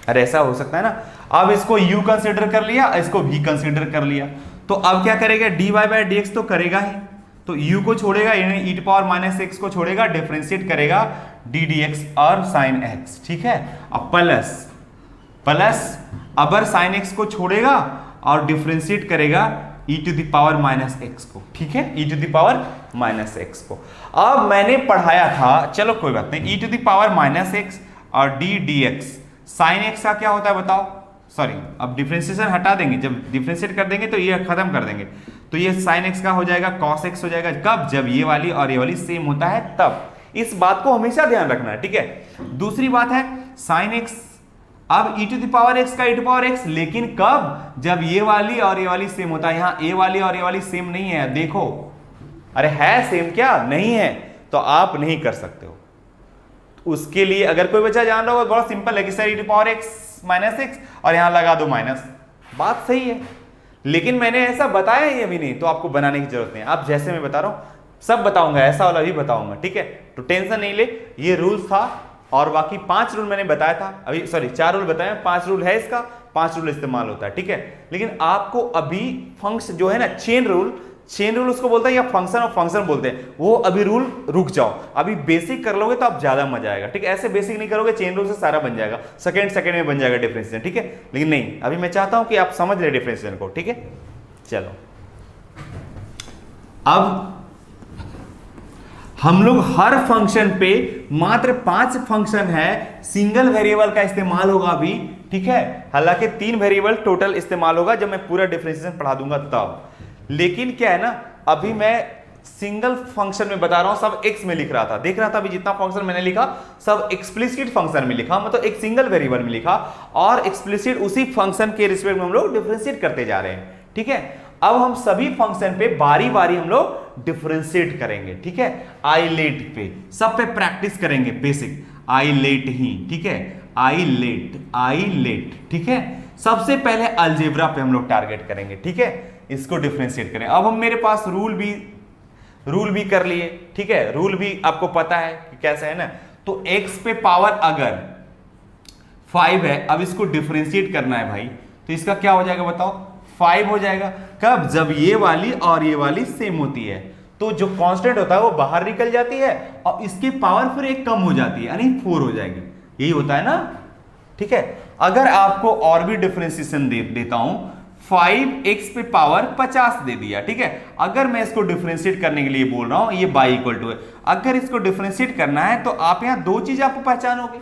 अरे ऐसा हो सकता है ना। अब इसको u कंसिडर कर लिया, इसको v कंसिडर कर लिया, तो अब क्या करेगा? dy बाय dx तो करेगा ही, तो u को छोड़ेगा, यानी e to power minus x को छोड़ेगा, डिफरेंशिएट करेगा d dx और साइन x, ठीक है? अब प्लस अबर साइन x को छोड़ेगा और डिफरेंशिएट करेगा e to the power minus x को, ठीक है? e to the power minus x को। अब मैंने पढ़ाया था, चलो कोई बात नहीं, e to the power minus x और d dx साइन एक्स का क्या होता है बताओ? सॉरी, अब डिफरेंशिएशन हटा देंगे, जब डिफरेंशिएट कर देंगे तो ये खत्म कर देंगे, तो ये साइन एक्स का हो जाएगा कॉस एक्स हो जाएगा। कब? जब ये वाली और ये वाली सेम होता है तब। इस बात को हमेशा ध्यान रखना है, ठीक है? दूसरी बात है साइन एक्स, अब e to the power x का e टू पावर एक्स, लेकिन कब? जब ये वाली और ये वाली सेम होता है। यहां ए वाली और ये वाली सेम नहीं है, देखो। अरे है सेम क्या? नहीं है, तो आप नहीं कर सकते हो। उसके लिए अगर कोई बच्चा जान रहा हो, बड़ा सिंपल है कि sir e to power x minus x और यहां लगा दो माइनस, बात सही है। लेकिन मैंने ऐसा बताया ही अभी नहीं, तो आपको बनाने की जरूरत नहीं है। आप जैसे मैं बता रहा हूं सब बताऊंगा, ऐसा वाला भी बताऊंगा, ठीक है? तो टेंशन नहीं ले। ये रूल था और बाकी 5 रूल मैंने बताया था, अभी सॉरी 4 रूल बताए, 5 रूल है इसका, 5 रूल इस्तेमाल होता है, ठीक है? लेकिन आपको अभी फंक्शन जो है ना, चेन रूल उसको बोलते हैं या फंक्शन ऑफ फंक्शन बोलते हैं, वो अभी रूल रुक जाओ। अभी बेसिक कर लोगे तो आप ज्यादा मजा आएगा, ठीक है? ऐसे बेसिक नहीं करोगे, चेन रूल से सारा बन जाएगा, सेकंड में बन जाएगा डिफरेंशिएशन, ठीक है? लेकिन नहीं, अभी मैं चाहता हूं कि आप समझ ले डिफरेंशिएशन को, ठीक है? चलो, अब हम लोग हर फंक्शन पे मात्र 5 फंक्शन है, सिंगल वेरिएबल का इस्तेमाल होगा अभी, ठीक है? हालांकि 3 वेरिएबल टोटल इस्तेमाल होगा जब मैं पूरा डिफरेंशिएशन पढ़ा दूंगा तब। लेकिन क्या है ना, अभी मैं सिंगल फंक्शन में बता रहा हूं, सब x में लिख रहा था, देख रहा था अभी जितना फंक्शन मैंने लिखा सब एक्सप्लिसिट फंक्शन में लिखा, मतलब एक सिंगल वेरिएबल में लिखा, और एक्सप्लिसिट उसी फंक्शन के रिस्पेक्ट में हम लोग डिफरेंशिएट करते जा रहे हैं, ठीक है? अब हम सभी फंक्शन पे बारी बारी हम लोग डिफरेंशिएट करेंगे, ठीक है? आइलेट पे, सब पे प्रैक्टिस करेंगे बेसिक, आइलेट ही, ठीक है? आइलेट, ठीक है? सबसे पहले अलजेब्रा पे हम लोग टारगेट करेंगे, ठीक है? इसको डिफरेंशिएट करें। अब हम मेरे पास रूल भी कर लिए, ठीक है? रूल भी आपको पता है कि कैसे है ना। तो x पे पावर अगर 5 है, अब इसको डिफरेंशिएट करना है भाई, तो इसका क्या हो जाएगा बताओ? 5 हो जाएगा। कब? जब ये वाली और ये वाली सेम होती है, तो जो कांस्टेंट होता है वो बाहर निकल जाती है और इसकी पावर फिर एक कम हो जाती है, यानी 4 हो जाएगी। यही होता है ना, ठीक है? अगर आपको और भी डिफरेंशिएशन देता हूं, 5x पे पावर 50 दे दिया, ठीक है? अगर मैं इसको डिफरेंशिएट करने के लिए बोल रहा हूं, ये y इक्वल टू है, अगर इसको डिफरेंशिएट करना है तो आप यहां 2 चीज आपको पहचानोगे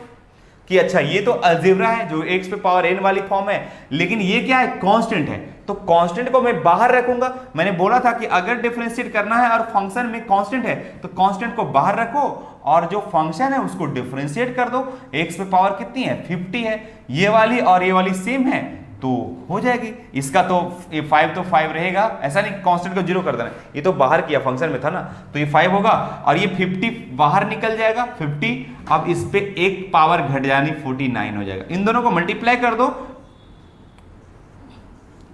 कि अच्छा ये तो अलजेब्रा है जो x पे पावर n वाली फॉर्म है, लेकिन ये क्या है? कांस्टेंट है, तो कांस्टेंट को मैं बाहर रखूंगा। मैंने बोला था कि अगर डिफरेंशिएट करना है और फंक्शन में कांस्टेंट है तो कांस्टेंट को बाहर रखो और जो फंक्शन है उसको डिफरेंशिएट कर दो। x पे पावर कितनी है? 50 है, ये वाली और ये वाली सेम है तो हो जाएगी। इसका तो 5 तो 5 रहेगा, ऐसा नहीं कांस्टेंट को 0 कर देना, ये तो बाहर किया फंक्शन में था ना, तो ये 5 होगा और ये 50 बाहर निकल जाएगा 50। अब इस पे एक पावर घट जानी 49 हो जाएगा। इन दोनों को मल्टीप्लाई कर दो,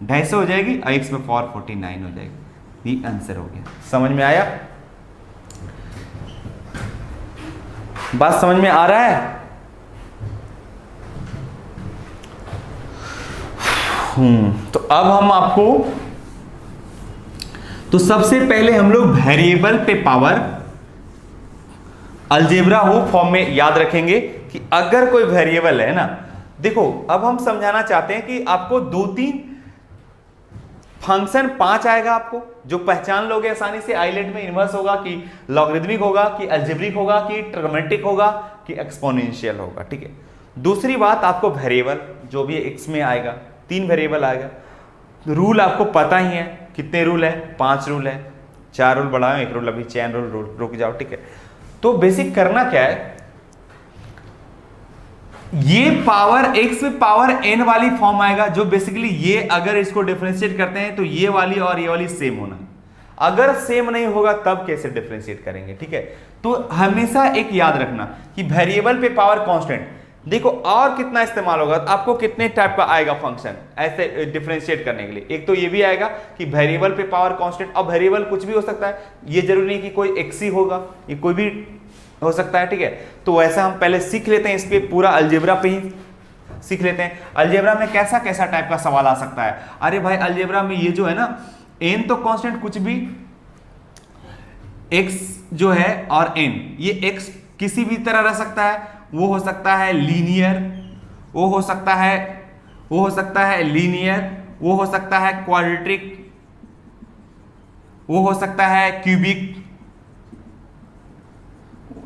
250 हो जाएगी और x पे पावर 49 हो जाएगी। ये आंसर हो गया। समझ में आया? बात समझ में आ रहा है? तो अब हम आपको, तो सबसे पहले हम लोग वेरिएबल पे पावर अलजेब्रा हो फॉर्म में याद रखेंगे कि अगर कोई वेरिएबल है ना, देखो अब हम समझाना चाहते हैं कि आपको 2-3 फंक्शन 5 आएगा आपको, जो पहचान लोगे आसानी से आइलेट में, इनवर्स होगा कि लॉगरिथमिक होगा कि अलजेब्रिक होगा कि ट्रिग्नोमेट्रिक होगा कि एक्सपोनेंशियल होगा, ठीक है। दूसरी बात, आपको वेरिएबल जो भी एक्स में आएगा, 3 वेरिएबल आएगा। रूल आपको पता ही है, कितने रूल है, 5 रूल है, 4 रूल बढ़ाओ, 1 रूल अभी, चैन रूल रुक जाओ, ठीक है। तो बेसिक करना क्या है, ये पावर x में पावर n वाली फॉर्म आएगा, जो बेसिकली ये अगर इसको डिफरेंशिएट करते हैं तो ये वाली और ये वाली सेम होना है। अगर सेम नहीं होगा तब कैसे डिफरेंशिएट करेंगे, ठीक है। तो हमेशा एक याद रखना कि वेरिएबल पे पावर कांस्टेंट, देखो और कितना इस्तेमाल होगा, आपको कितने टाइप का आएगा फंक्शन ऐसे डिफरेंशिएट करने के लिए। एक तो ये भी आएगा कि वेरिएबल पे पावर कांस्टेंट, अब वेरिएबल कुछ भी हो सकता है, ये जरूरी नहीं कि कोई x ही होगा, ये कोई भी हो सकता है, ठीक है। तो वैसा हम पहले सीख लेते हैं, इस पे पूरा अलजेब्रा पे ही सीख लेते हैं। अलजेब्रा में कैसा कैसा टाइप का सवाल आ सकता है। अरे भाई अलजेब्रा में ये जो है ना, n तो कांस्टेंट कुछ भी, x जो है और n, ये x किसी भी तरह रह सकता है, वो हो सकता है लीनियर, वो हो सकता है लीनियर, वो हो सकता है क्वाड्रेटिक, वो हो सकता है क्यूबिक,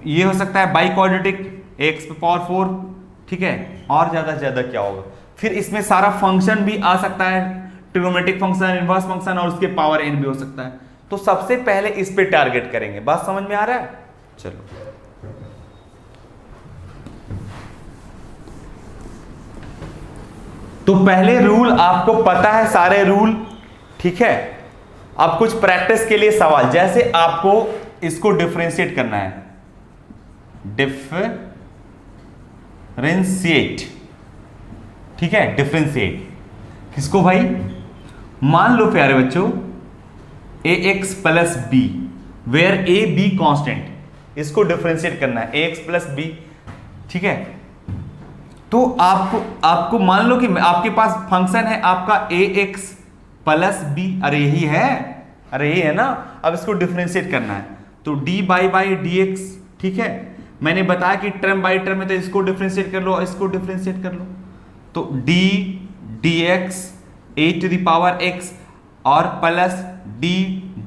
ये हो सकता है बाई क्वाड्रेटिक, x पे पावर 4, ठीक है। और ज्यादा से ज्यादा क्या होगा, फिर इसमें सारा फंक्शन भी आ सकता है, ट्रिग्नोमेट्रिक फंक्शन, इनवर्स फंक्शन, और उसके पावर n भी हो सकता है। तो सबसे पहले इस पे टारगेट करेंगे, बात समझ में आ रहा है। चलो तो पहले रूल आपको पता है, सारे रूल, ठीक है। अब कुछ प्रैक्टिस के लिए सवाल, जैसे आपको इसको डिफरेंशिएट करना है, डिफरेंशिएट, ठीक है, डिफरेंशिएट किसको भाई, मान लो प्यारे बच्चों ax plus b, where a b constant, इसको डिफरेंशिएट करना है ax प्लस बी, ठीक है। तो आपको मान लो कि आपके पास फंक्शन है आपका ax प्लस बी, अरे यही है, अरे यही है ना। अब इसको डिफरेंशिएट करना है तो डी बाई dx, ठीक है। मैंने बताया कि टर्म बाई टर्म में, तो इसको डिफरेंशिएट कर लो, इसको डिफरेंशिएट कर लो, तो d dx a to the power x और प्लस d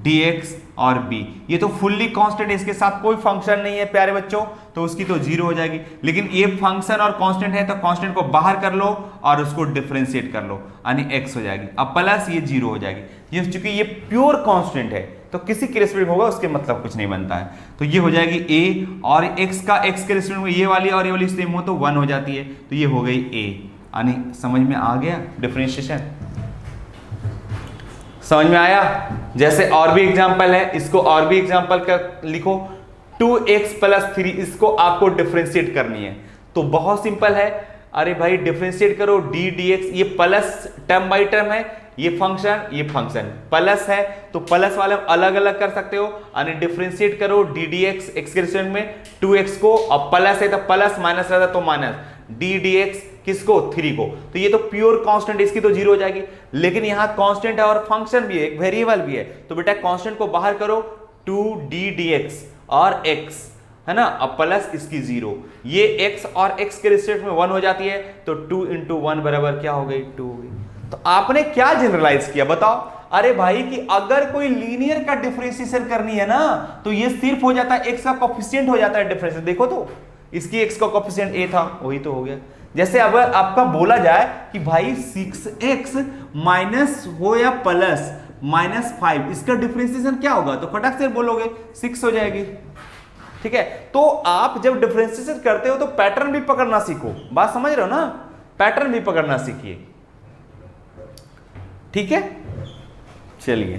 dx और b, ये तो फुल्ली कांस्टेंट है, इसके साथ कोई फंक्शन नहीं है प्यारे बच्चों, तो उसकी तो जीरो हो जाएगी। लेकिन ये फंक्शन और कांस्टेंट है, तो कांस्टेंट को बाहर कर लो और उसको डिफरेंशिएट कर लो, यानी x हो जाएगी, अब प्लस ये जीरो हो जाएगी। ये चूंकि ये प्योर कांस्टेंट है तो किसी के रिस्पेक्ट होगा, उसके मतलब कुछ नहीं बनता है, तो ये हो जाएगी a, और x का x के रिस्पेक्ट में ये वाली और ये वाली सेम हो तो 1 हो जाती है, तो ये हो गई a, यानी समझ में आ गया डिफरेंशिएशन, समझ में आया। जैसे और भी एग्जांपल है, इसको और भी एग्जांपल का लिखो, 2x प्लस 3, इसको आपको डिफरेंशिएट करनी है, तो बहुत सिंपल है। अरे भाई डिफरेंशिएट करो d dx, ये प्लस टर्म बाई टर्म है, ये फंक्शन प्लस है, तो प्लस वाले अलग अलग कर सकते हो, यानी डिफरेंशिएट करो d dx x के रिस्पेक्ट में 2x को, और प्लस है तो प्लस, माइनस रहता तो माइनस, d dx किसको, 3 को, तो ये तो प्योर कांस्टेंट, इसकी तो जीरो हो जाएगी। लेकिन यहां कांस्टेंट है और फंक्शन भी है, एक वेरिएबल भी है, तो बेटा कांस्टेंट को बाहर करो, 2d dx और x है ना, अब प्लस इसकी जीरो, ये x और x के रिस्पेक्ट में 1 हो जाती है, तो 2 इंटू 1 बराबर क्या हो गई, 2 हो गई। तो आपने क्या जनरलाइज किया बताओ, अरे भाई कि अगर कोई लीनियर का डिफरेंशिएशन करनी है ना, तो ये सिर्फ हो जाता है x का कोफिशिएंट हो जाता है डिफरेंशिएशन, देखो तो इसकी x का कोफिशिएंट a था, वही तो हो गया। जैसे अगर आपका बोला जाए कि भाई 6x माइनस हो या प्लस -5, इसका डिफरेंशिएशन क्या होगा, तो फटाक से बोलोगे 6 हो जाएगी, ठीक है। तो आप जब डिफरेंशिएशन करते हो तो पैटर्न भी पकड़ना सीखो, बात समझ रहे हो ना, पैटर्न भी पकड़ना सीखिए, ठीक है। चलिए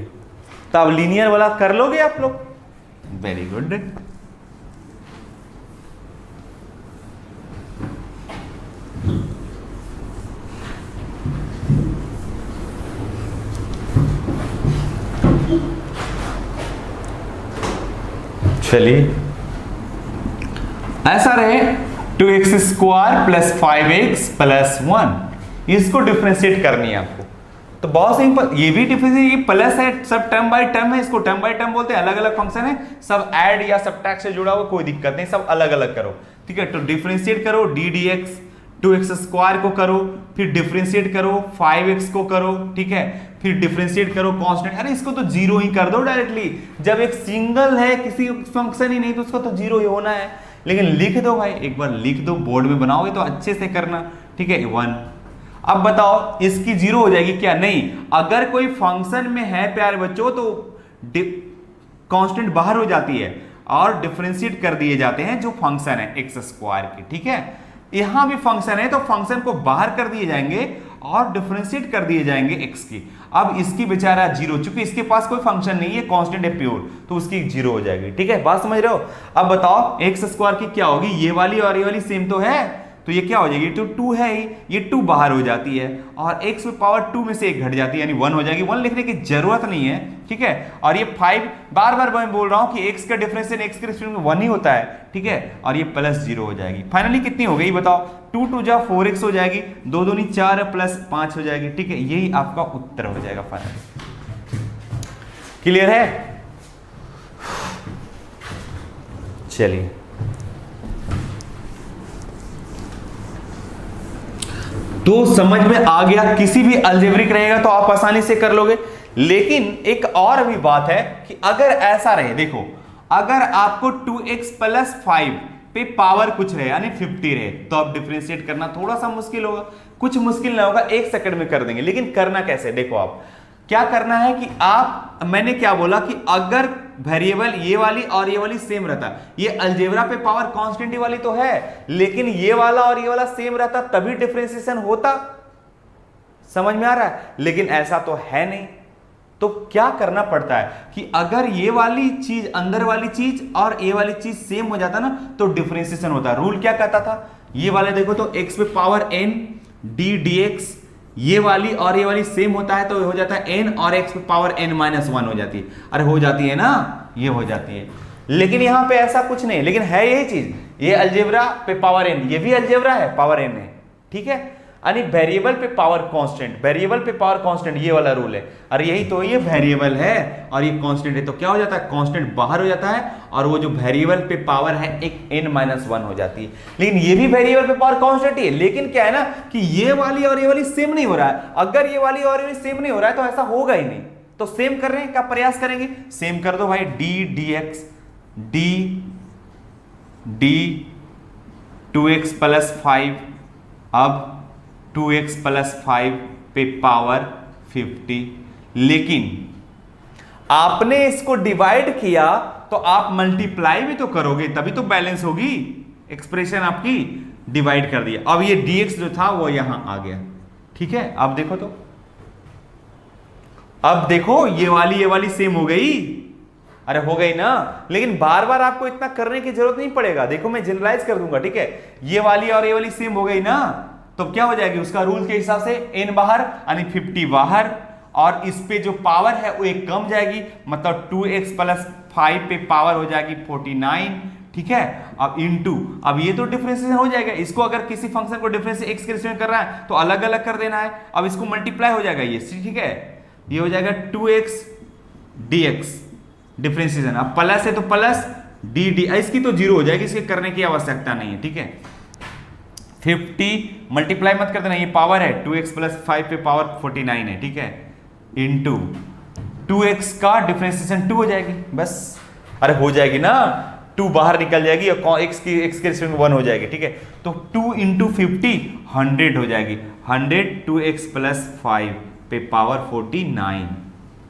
तो अब लीनियर वाला कर लोगे आप लोग, वेरी गुड। चलिए ऐसा रहे 2x square plus 5x plus 1, इसको डिफरेंशिएट करनी है आपको, तो बहुत सिंपल, ये भी डिफरेंशिएट, ये प्लस है, सब टर्म बाय टर्म है, इसको टर्म बाय टर्म बोलते हैं, अलग अलग फंक्शन है, सब ऐड या सबट्रैक्ट से जुड़ा हुआ, कोई दिक्कत नहीं, सब अलग अलग करो, ठीक है। तो डिफरेंशिएट करो d dx, 2x स्क्वायर को करो, फिर डिफरेंशिएट करो 5x को करो, ठीक है, फिर डिफरेंशिएट करो कांस्टेंट, अरे इसको तो जीरो ही कर दो डायरेक्टली, जब एक सिंगल है किसी फंक्शन ही नहीं तो उसको तो जीरो ही होना है। लेकिन लिख दो भाई, एक बार लिख दो, बोर्ड में बनाओगे तो अच्छे से करना, ठीक है 1। अब बताओ इसकी जीरो हो जाएगी क्या? नहीं, अगर कोई फंक्शन में है प्यारे बच्चों तो कांस्टेंट बाहर हो जाती है और डिफरेंशिएट कर दिए जाते हैं जो फंक्शन है एक्स स्क्वायर की, ठीक है। यहां भी फंक्शन है तो फंक्शन को बाहर कर दिए जाएंगे और डिफरेंशिएट कर दिए जाएंगे एक्स की। अब इसकी बेचारा जीरो, चूंकि इसके पास कोई फंक्शन नहीं है, कांस्टेंट है प्योर, तो उसकी जीरो हो जाएगी, ठीक है। बात समझ रहे हो? अब बताओ एक्स स्क्वायर की क्या होगी, ये वाली और ये वाली सेम तो है, तो ये क्या हो जाएगी, तो 2 है ही, ये 2 बाहर हो जाती है और x पे पावर 2 में से एक घट जाती है यानी 1 हो जाएगी। 1 लिखने की जरूरत नहीं है, ठीक है। और ये 5 बार बार मैं बोल रहा हूं कि x का डिफरेंस x के रिस्पेक्ट में 1 ही होता है, ठीक है। और ये प्लस 0 हो जाएगी। फाइनली कितनी हो गई बताओ, 2 2 जा 4x हो जाएगी, 2 दूनी 4 प्लस 5 हो जाएगी, ठीक है। यही आपका उत्तर हो जाएगा फाइनली। क्लियर है? चलिए तो समझ में आ गया, किसी भी अलजेब्रिक रहेगा तो आप आसानी से कर लोगे। लेकिन एक और भी बात है कि अगर ऐसा रहे, देखो अगर आपको 2x प्लस 5 पे पावर कुछ रहे यानी 50 रहे तो आप डिफरेंशिएट करना थोड़ा सा मुश्किल होगा, कुछ मुश्किल ना होगा, 1 सेकंड में कर देंगे। लेकिन करना कैसे, देखो आप क्या करना है कि आप, मैंने क्या बोला कि अगर वेरिएबल ये वाली और ये वाली सेम रहता, ये अलजेब्रा पे पावर कांस्टेंट वाली तो है, लेकिन ये वाला और ये वाला सेम रहता तभी डिफरेंशिएशन होता। समझ में आ रहा है? लेकिन ऐसा तो है नहीं, तो क्या करना पड़ता है कि अगर ये वाली चीज, अंदर वाली चीज और ये वाली चीज सेम हो जाता ना तो डिफरेंशिएशन होता। रूल क्या कहता था, ये वाले देखो तो x पे पावर n d dx, ये वाली और ये वाली सेम होता है तो हो जाता है n और x पे पावर n माइनस 1 हो जाती है। अरे हो जाती है ना, ये हो जाती है। लेकिन यहां पे ऐसा कुछ नहीं, लेकिन है यही चीज, ये अलजेब्रा पे पावर n, ये भी अलजेब्रा है पावर n है, ठीक है। यानी वेरिएबल पे पावर कांस्टेंट, वेरिएबल पे पावर कांस्टेंट, ये वाला रूल है। अरे यही तो, ये वेरिएबल है और ये कांस्टेंट है तो क्या हो जाता है, कांस्टेंट बाहर हो जाता है और वो जो वेरिएबल पे पावर है एक n-1 हो जाती है। लेकिन ये भी वेरिएबल पे पावर कांस्टेंट ही है, लेकिन क्या है ना कि ये वाली और ये वाली सेम नहीं हो रहा है। अगर ये वाली और ये वाली सेम नहीं हो रहा है तो ऐसा होगा ही नहीं, तो सेम करने का प्रयास करेंगे। सेम कर दो भाई, d dx d 2x plus 5, अब 2x प्लस 5 पे पावर 50। लेकिन आपने इसको डिवाइड किया तो आप मल्टीप्लाई भी तो करोगे तभी तो बैलेंस होगी एक्सप्रेशन आपकी। डिवाइड कर दिया, अब ये dx जो था वो यहां आ गया, ठीक है। अब देखो तो, अब देखो ये वाली सेम हो गई, अरे हो गई ना। लेकिन बार बार आपको इतना करने की जरूरत नहीं पड़ेगा, देखो मैं जनरलाइज कर दूंगा, ठीक है। ये वाली और ये वाली सेम हो गई ना, तो क्या हो जाएगी, उसका रूल के हिसाब से n बाहर यानी 50 बाहर, और इस पे जो पावर है वो एक कम जाएगी, मतलब 2x प्लस 5 पे पावर हो जाएगी 49, ठीक है। अब इनटू, अब ये तो डिफरेंशिएशन हो जाएगा, इसको अगर किसी फंक्शन को डिफरेंशिएट x के रिस्पेक्ट में कर रहा है तो अलग अलग कर देना है। अब इसको मल्टीप्लाई हो जाएगा ये, ठीक है, ये हो जाएगा 2x dx डिफरेंशिएशन। अब प्लस है तो प्लस डी डी, इसकी तो जीरो हो जाएगी, इसके करने की आवश्यकता नहीं है, ठीक है। 50 मल्टीप्लाई मत कर देना, ये पावर है 2x प्लस 5 पे पावर 49 है, ठीक है, इनटू 2x का डिफरेंशिएशन 2 हो जाएगी बस। अरे हो जाएगी ना, 2 बाहर निकल जाएगी और x के रिस्पेक्ट में 1 हो जाएगी, ठीक है। तो 2 इंटू 50 100 हो जाएगी, 100 2x प्लस 5 पे पावर 49,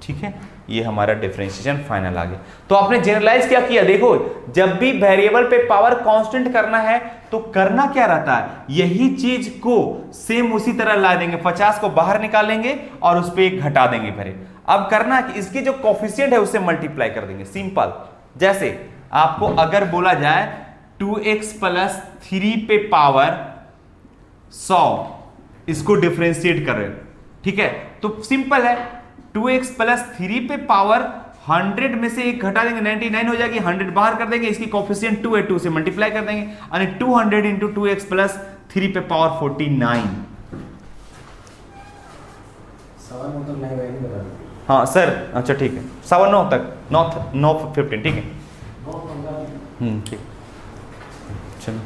ठीक है। ये हमारा डिफरेंशिएशन फाइनल आ गया। तो आपने जनरलाइज क्या किया, देखो जब भी वेरिएबल पे पावर कांस्टेंट करना है तो करना क्या रहता है, यही चीज को सेम उसी तरह ला देंगे, 50 को बाहर निकालेंगे और उस पर एक घटा देंगे फिर। अब करना कि इसकी जो कोफिशिएंट है उससे मल्टीप्लाई कर देंगे, सिंपल। जैसे आपको अगर बोला जाए 2x प्लस 3 पे पावर 100, इसको डिफरेंशिएट कर रहे हो, ठीक है, तो सिंपल है, 2x प्लस 3 पे पावर 100 में से एक घटा देंगे 99 हो जाएगी, 100 बाहर कर देंगे, इसकी कोफिशिएंट 2 है, 2 से मल्टीप्लाई कर देंगे, यानी 200 इंटू 2x प्लस 3 पे पावर 49। हाँ सर, अच्छा ठीक है, 9 तक 9:15, ठीक है, ठीक। चलो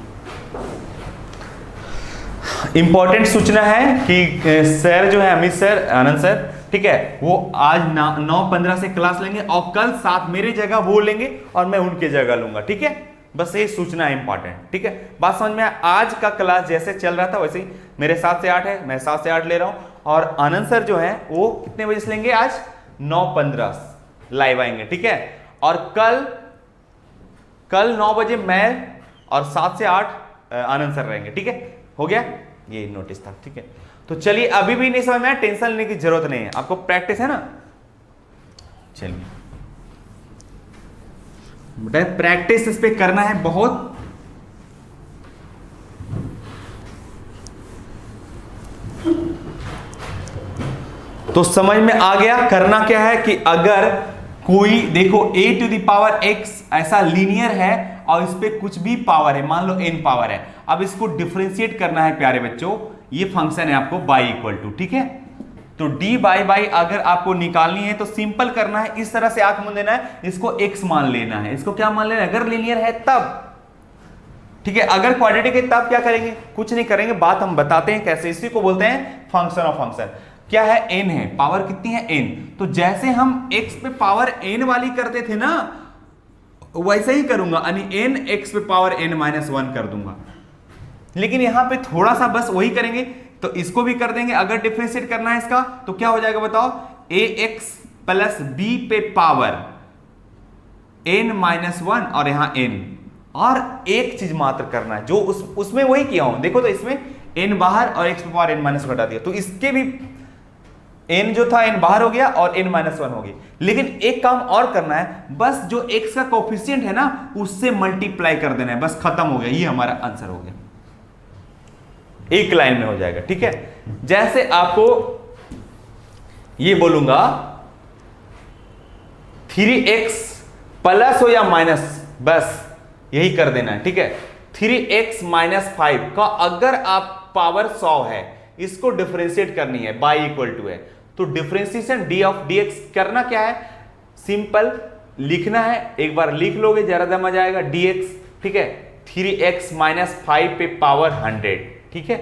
इंपॉर्टेंट सूचना है कि सर जो है अमित सर, आनंद सर, ठीक है, वो आज 9:15 से क्लास लेंगे और कल 7 मेरे जगह वो लेंगे और मैं उनके जगह लूंगा। ठीक है, बस ये सूचना है इंपॉर्टेंट। ठीक है, बात समझ में आया। आज का क्लास जैसे चल रहा था वैसे ही मेरे 7 से 8 है, मैं 7 से 8 ले रहा हूं और आनंद सर जो है वो कितने बजे से लेंगे? आज 9:15 लाइव आएंगे। ठीक है, और कल 9 बजे मैं और 7 से 8 आनंद सर रहेंगे। ठीक है, हो गया, ये नोटिस था। ठीक है, तो चलिए, अभी भी नहीं समझ में आया, टेंशन लेने की जरूरत नहीं है, आपको प्रैक्टिस है ना। चलिए बेटा, प्रैक्टिस इस पे करना है बहुत। तो समझ में आ गया करना क्या है कि अगर कोई देखो a⁴x ऐसा लीनियर है और इस पे कुछ भी पावर है, मान लो n पावर है, अब इसको डिफरेंशिएट करना है प्यारे बच्चों। ये फंक्शन है आपको y = ठीक है, तो dy बाई अगर आपको निकालनी है तो सिंपल करना है, इस तरह से आंख मूंद देना है, इसको x मान लेना है। इसको क्या मान लेना है? अगर लीनियर है तब। ठीक है, अगर क्वाड्रेटिक है तब क्या करेंगे? कुछ नहीं करेंगे, बात हम बताते हैं कैसे। इसी को बोलते हैं फंक्शन ऑफ फंक्शन। क्या है? n है, पावर कितनी है? n। तो जैसे हम x पे पावर n वाली करते थे ना, वैसे ही करूंगा, यानी n x पे पावर n-1 कर दूंगा। लेकिन यहां पे थोड़ा सा बस वही करेंगे, तो इसको भी कर देंगे। अगर डिफरेंशिएट करना है इसका तो क्या हो जाएगा बताओ? ax प्लस b पे पावर n-1 और यहां n। और एक चीज मात्र करना है जो उसमें वही किया हूं, देखो तो इसमें n बाहर और x पे पावर n-1 घटा दिया, तो इसके भी n जो था n बाहर हो गया और n-1 हो गई। लेकिन एक काम और करना है, बस जो x का कोफिशिएंट है ना उससे मल्टीप्लाई कर देना है, बस खत्म हो गया, ये हमारा आंसर हो गया, एक लाइन में हो जाएगा। ठीक है, जैसे आपको ये बोलूंगा 3x प्लस हो या माइनस, बस यही कर देना है। ठीक है, 3x - 5 का अगर आप पावर 100 है, इसको डिफरेंशिएट करनी है, y = है, तो डिफरेंशिएशन d(dx) करना क्या है? सिंपल लिखना है, एक बार लिख लोगे ज्यादा मजा आएगा, dx। ठीक है, 3x - 5 पे पावर 100। ठीक है,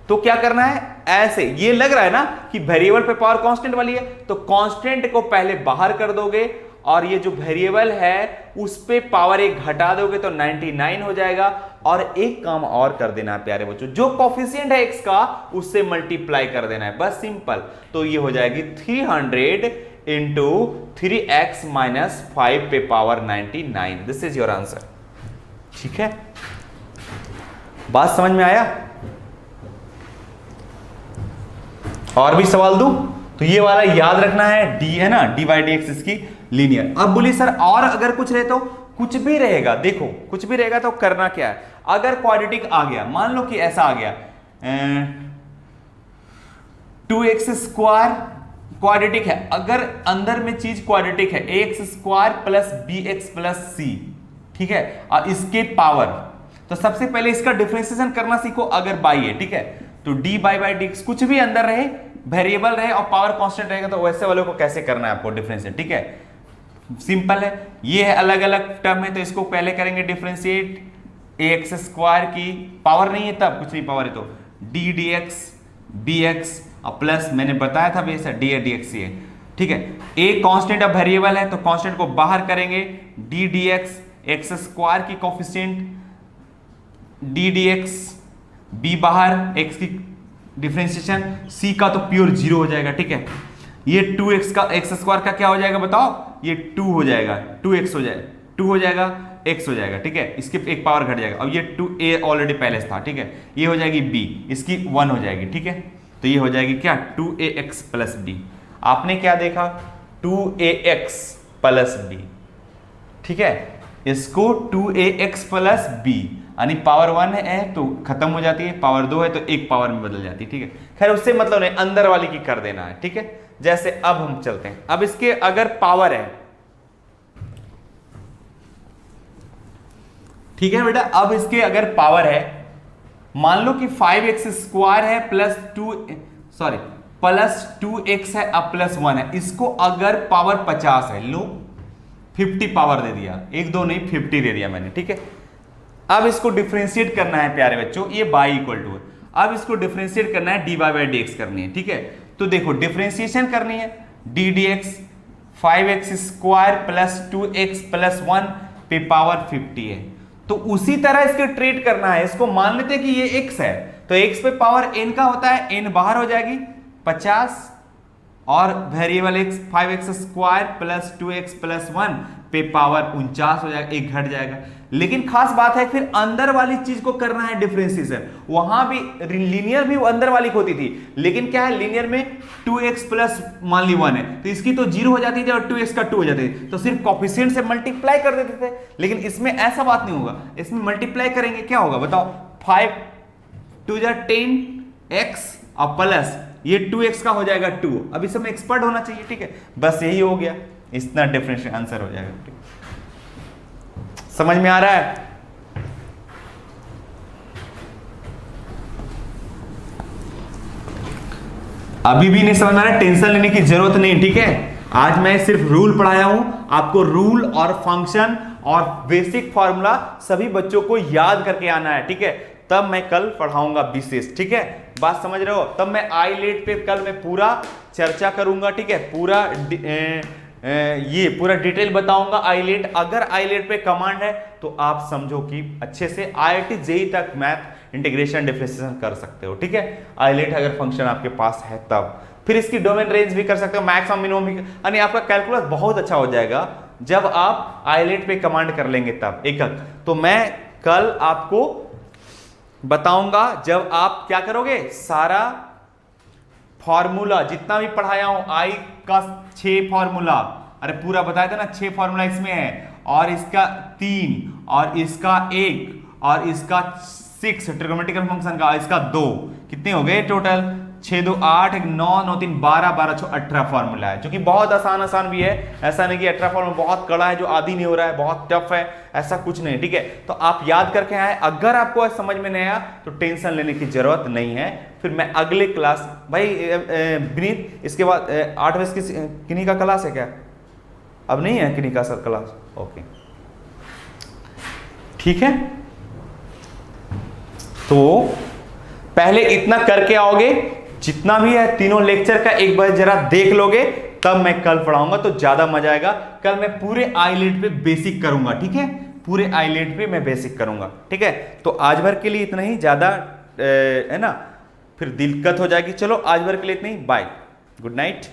तो क्या करना है? ऐसे ये लग रहा है ना कि वेरिएबल पे पावर कांस्टेंट वाली है, तो कांस्टेंट को पहले बाहर कर दोगे और ये जो वेरिएबल है उस पे पावर 1 घटा दोगे तो 99 हो जाएगा। और एक काम और कर देना है प्यारे बच्चों, जो कोफिशिएंट है x का उससे मल्टीप्लाई कर देना है, बस सिंपल। तो ये हो जाएगी 300 × 3x - 5 पे power 99। This is your answer. ठीक है, बात समझ में आया? और भी सवाल दूं? तो ये वाला याद रखना है, d है ना, dy/dx इसकी लीनियर। अब बोलिए सर और अगर कुछ रहे तो? कुछ भी रहेगा, देखो कुछ भी रहेगा तो करना क्या है? अगर क्वाड्रेटिक आ गया, मान लो कि ऐसा आ गया 2x² क्वाड्रेटिक है, अगर अंदर में चीज क्वाड्रेटिक है ax² plus bx plus c। ठीक है, और इसके पावर, तो सबसे पहले इसका डिफरेंशिएशन करना सीखो। अगर बाई है, ठीक है, तो dy/dx कुछ भी अंदर रहे, वेरिएबल रहे और पावर कांस्टेंट रहेगा, तो वैसे वालों को कैसे करना है आपको डिफरेंशिएट। ठीक है, सिंपल है, ये है अलग अलग टर्म है, तो इसको पहले करेंगे डिफरेंशिएट। ax² की पावर नहीं है तब, कुछ नहीं पावर है तो d/dx bx और प्लस मैंने बताया था वैसा d/dx है। ठीक है, a कांस्टेंट अब वेरिएबल है तो कांस्टेंट को बाहर करेंगे, d/dx x² की कोफिशिएंट d/dx b बाहर, x की डिफरेंशिएशन, c का तो प्योर 0 हो जाएगा। ठीक है, ये 2x का x² का क्या हो जाएगा बताओ? ये 2 हो जाएगा, 2x हो जाएगा, 2 हो जाएगा, x हो जाएगा। ठीक है, इसके एक पावर घट जाएगा। अब ये 2a ऑलरेडी पहले था। ठीक है, ये हो जाएगी b, इसकी 1 हो जाएगी। ठीक है, तो ये हो जाएगी क्या? 2ax plus b। आपने क्या देखा? 2ax plus b। ठीक है, इसको 2ax प्लस b, यानी पावर 1 है तो खत्म हो जाती है, पावर 2 है तो एक पावर में बदल जाती है। ठीक है, खैर उससे मतलब नहीं, अंदर वाली की कर देना है। ठीक है, जैसे अब हम चलते हैं, अब इसके अगर पावर है, ठीक है बेटा, अब इसके अगर पावर है, मान लो कि 5x² है प्लस 2x है अब प्लस 1 है, इसको अगर पावर 50 है, लो 50 पावर दे दिया, 1 2 नहीं 50 दे दिया मैंने। ठीक है, अब इसको डिफरेंशिएट करना है प्यारे बच्चों, ये y = है, अब इसको डिफरेंशिएट करना है dy/dx करनी है। ठीक है, तो देखो डिफरेंशिएशन करनी है, D D x 5x square plus 2x plus 1 पे पावर 50 है। तो उसी तरह इसके ट्रीट करना है। इसको मान लेते हैं कि ये x है, तो x पे पावर n का होता है, n बाहर हो जाएगी 50 और variable x 5x square plus 2x plus 1 पे पावर 49 हो जाएगा, एक घट जाएगा। लेकिन खास बात है फिर अंदर वाली चीज को करना है डिफरेंशिएशन। वहां भी लीनियर भी अंदर वाली होती थी, लेकिन क्या है लीनियर में 2x प्लस मान ली 1 है तो इसकी तो 0 हो जाती थी और 2x का 2 हो जाती थी, तो सिर्फ कोफिशिएंट से मल्टीप्लाई कर देते थे। लेकिन इसमें ऐसा बात नहीं होगा, इसमें मल्टीप्लाई करेंगे क्या होगा बताओ, 5 2 10x और प्लस ये 2x का हो जाएगा 2। अब इस समय एक्सपर्ट होना चाहिए, ठीक है, बस यही हो गया, इतना डिफरेंशियल आंसर हो जाएगा। ठीक, समझ में आ रहा है? अभी भी नहीं समझ में आ रहा है, टेंशन लेने की जरूरत नहीं, ठीक है। आज मैं सिर्फ रूल पढ़ाया हूं आपको, रूल और फंक्शन और बेसिक फॉर्मूला सभी बच्चों को याद करके आना है, ठीक है। तब मैं कल पढ़ाऊंगा विशेष, ठीक है, बात समझ रहे हो। तब मैं आईलेट पे कल मैं पूरा चर्चा करूंगा, ठीक है, पूरा ये पूरा डिटेल बताऊंगा आईलेट। अगर आईलेट पे कमांड है तो आप समझो कि अच्छे से IIT JEE तक मैथ इंटीग्रेशन डिफरेंशिएशन कर सकते हो, ठीक है। आईलेट अगर फंक्शन आपके पास है तब फिर इसकी डोमेन रेंज भी कर सकते हो, मैक्सिमम मिनिमम भी, यानी आपका कैलकुलस बहुत अच्छा हो जाएगा जब आप आईलेट पे कमांड कर लेंगे तब एकक। तो मैं कल आपको बताऊंगा जब आप क्या करोगे, सारा फॉर्मूला जितना भी पढ़ाया हूं, आई का 6 फॉर्मूला, अरे पूरा बताया था ना, 6 फॉर्मूला इसमें है, और इसका 3 और इसका 1 और इसका 6 ट्रिग्नोमेट्रिकल फंक्शन का, इसका 2, कितने हो गए टोटल, 6 2 8 1 9 9 3 12 12 6 18 फॉर्मूला है, जो कि बहुत आसान भी है। ऐसा नहीं कि 18 फॉर्मूला बहुत कड़ा है जो आदि नहीं हो रहा है, बहुत टफ है, ऐसा कुछ नहीं, ठीक है। तो आप याद करके आए, अगर आपको समझ में नहीं आया तो टेंशन लेने की जरूरत नहीं है। फिर मैं अगले क्लास, भाई विनीत इसके बाद 8 बजे किन्हीं का क्लास है क्या? अब नहीं है किन्हीं का सर क्लास, ओके ठीक है। तो पहले इतना करके आओगे, जितना भी है तीनों लेक्चर का एक बार जरा देख लोगे, तब मैं कल पढ़ाऊंगा तो ज्यादा मजा आएगा। कल मैं पूरे आईलेट पे बेसिक करूंगा, ठीक है, पूरे आईलेट पे मैं बेसिक करूंगा, ठीक है। तो आज भर के लिए इतना ही, ज्यादा है ना फिर दिक्कत हो जाएगी। चलो आज भर के लिए इतना ही, बाय, गुड नाइट।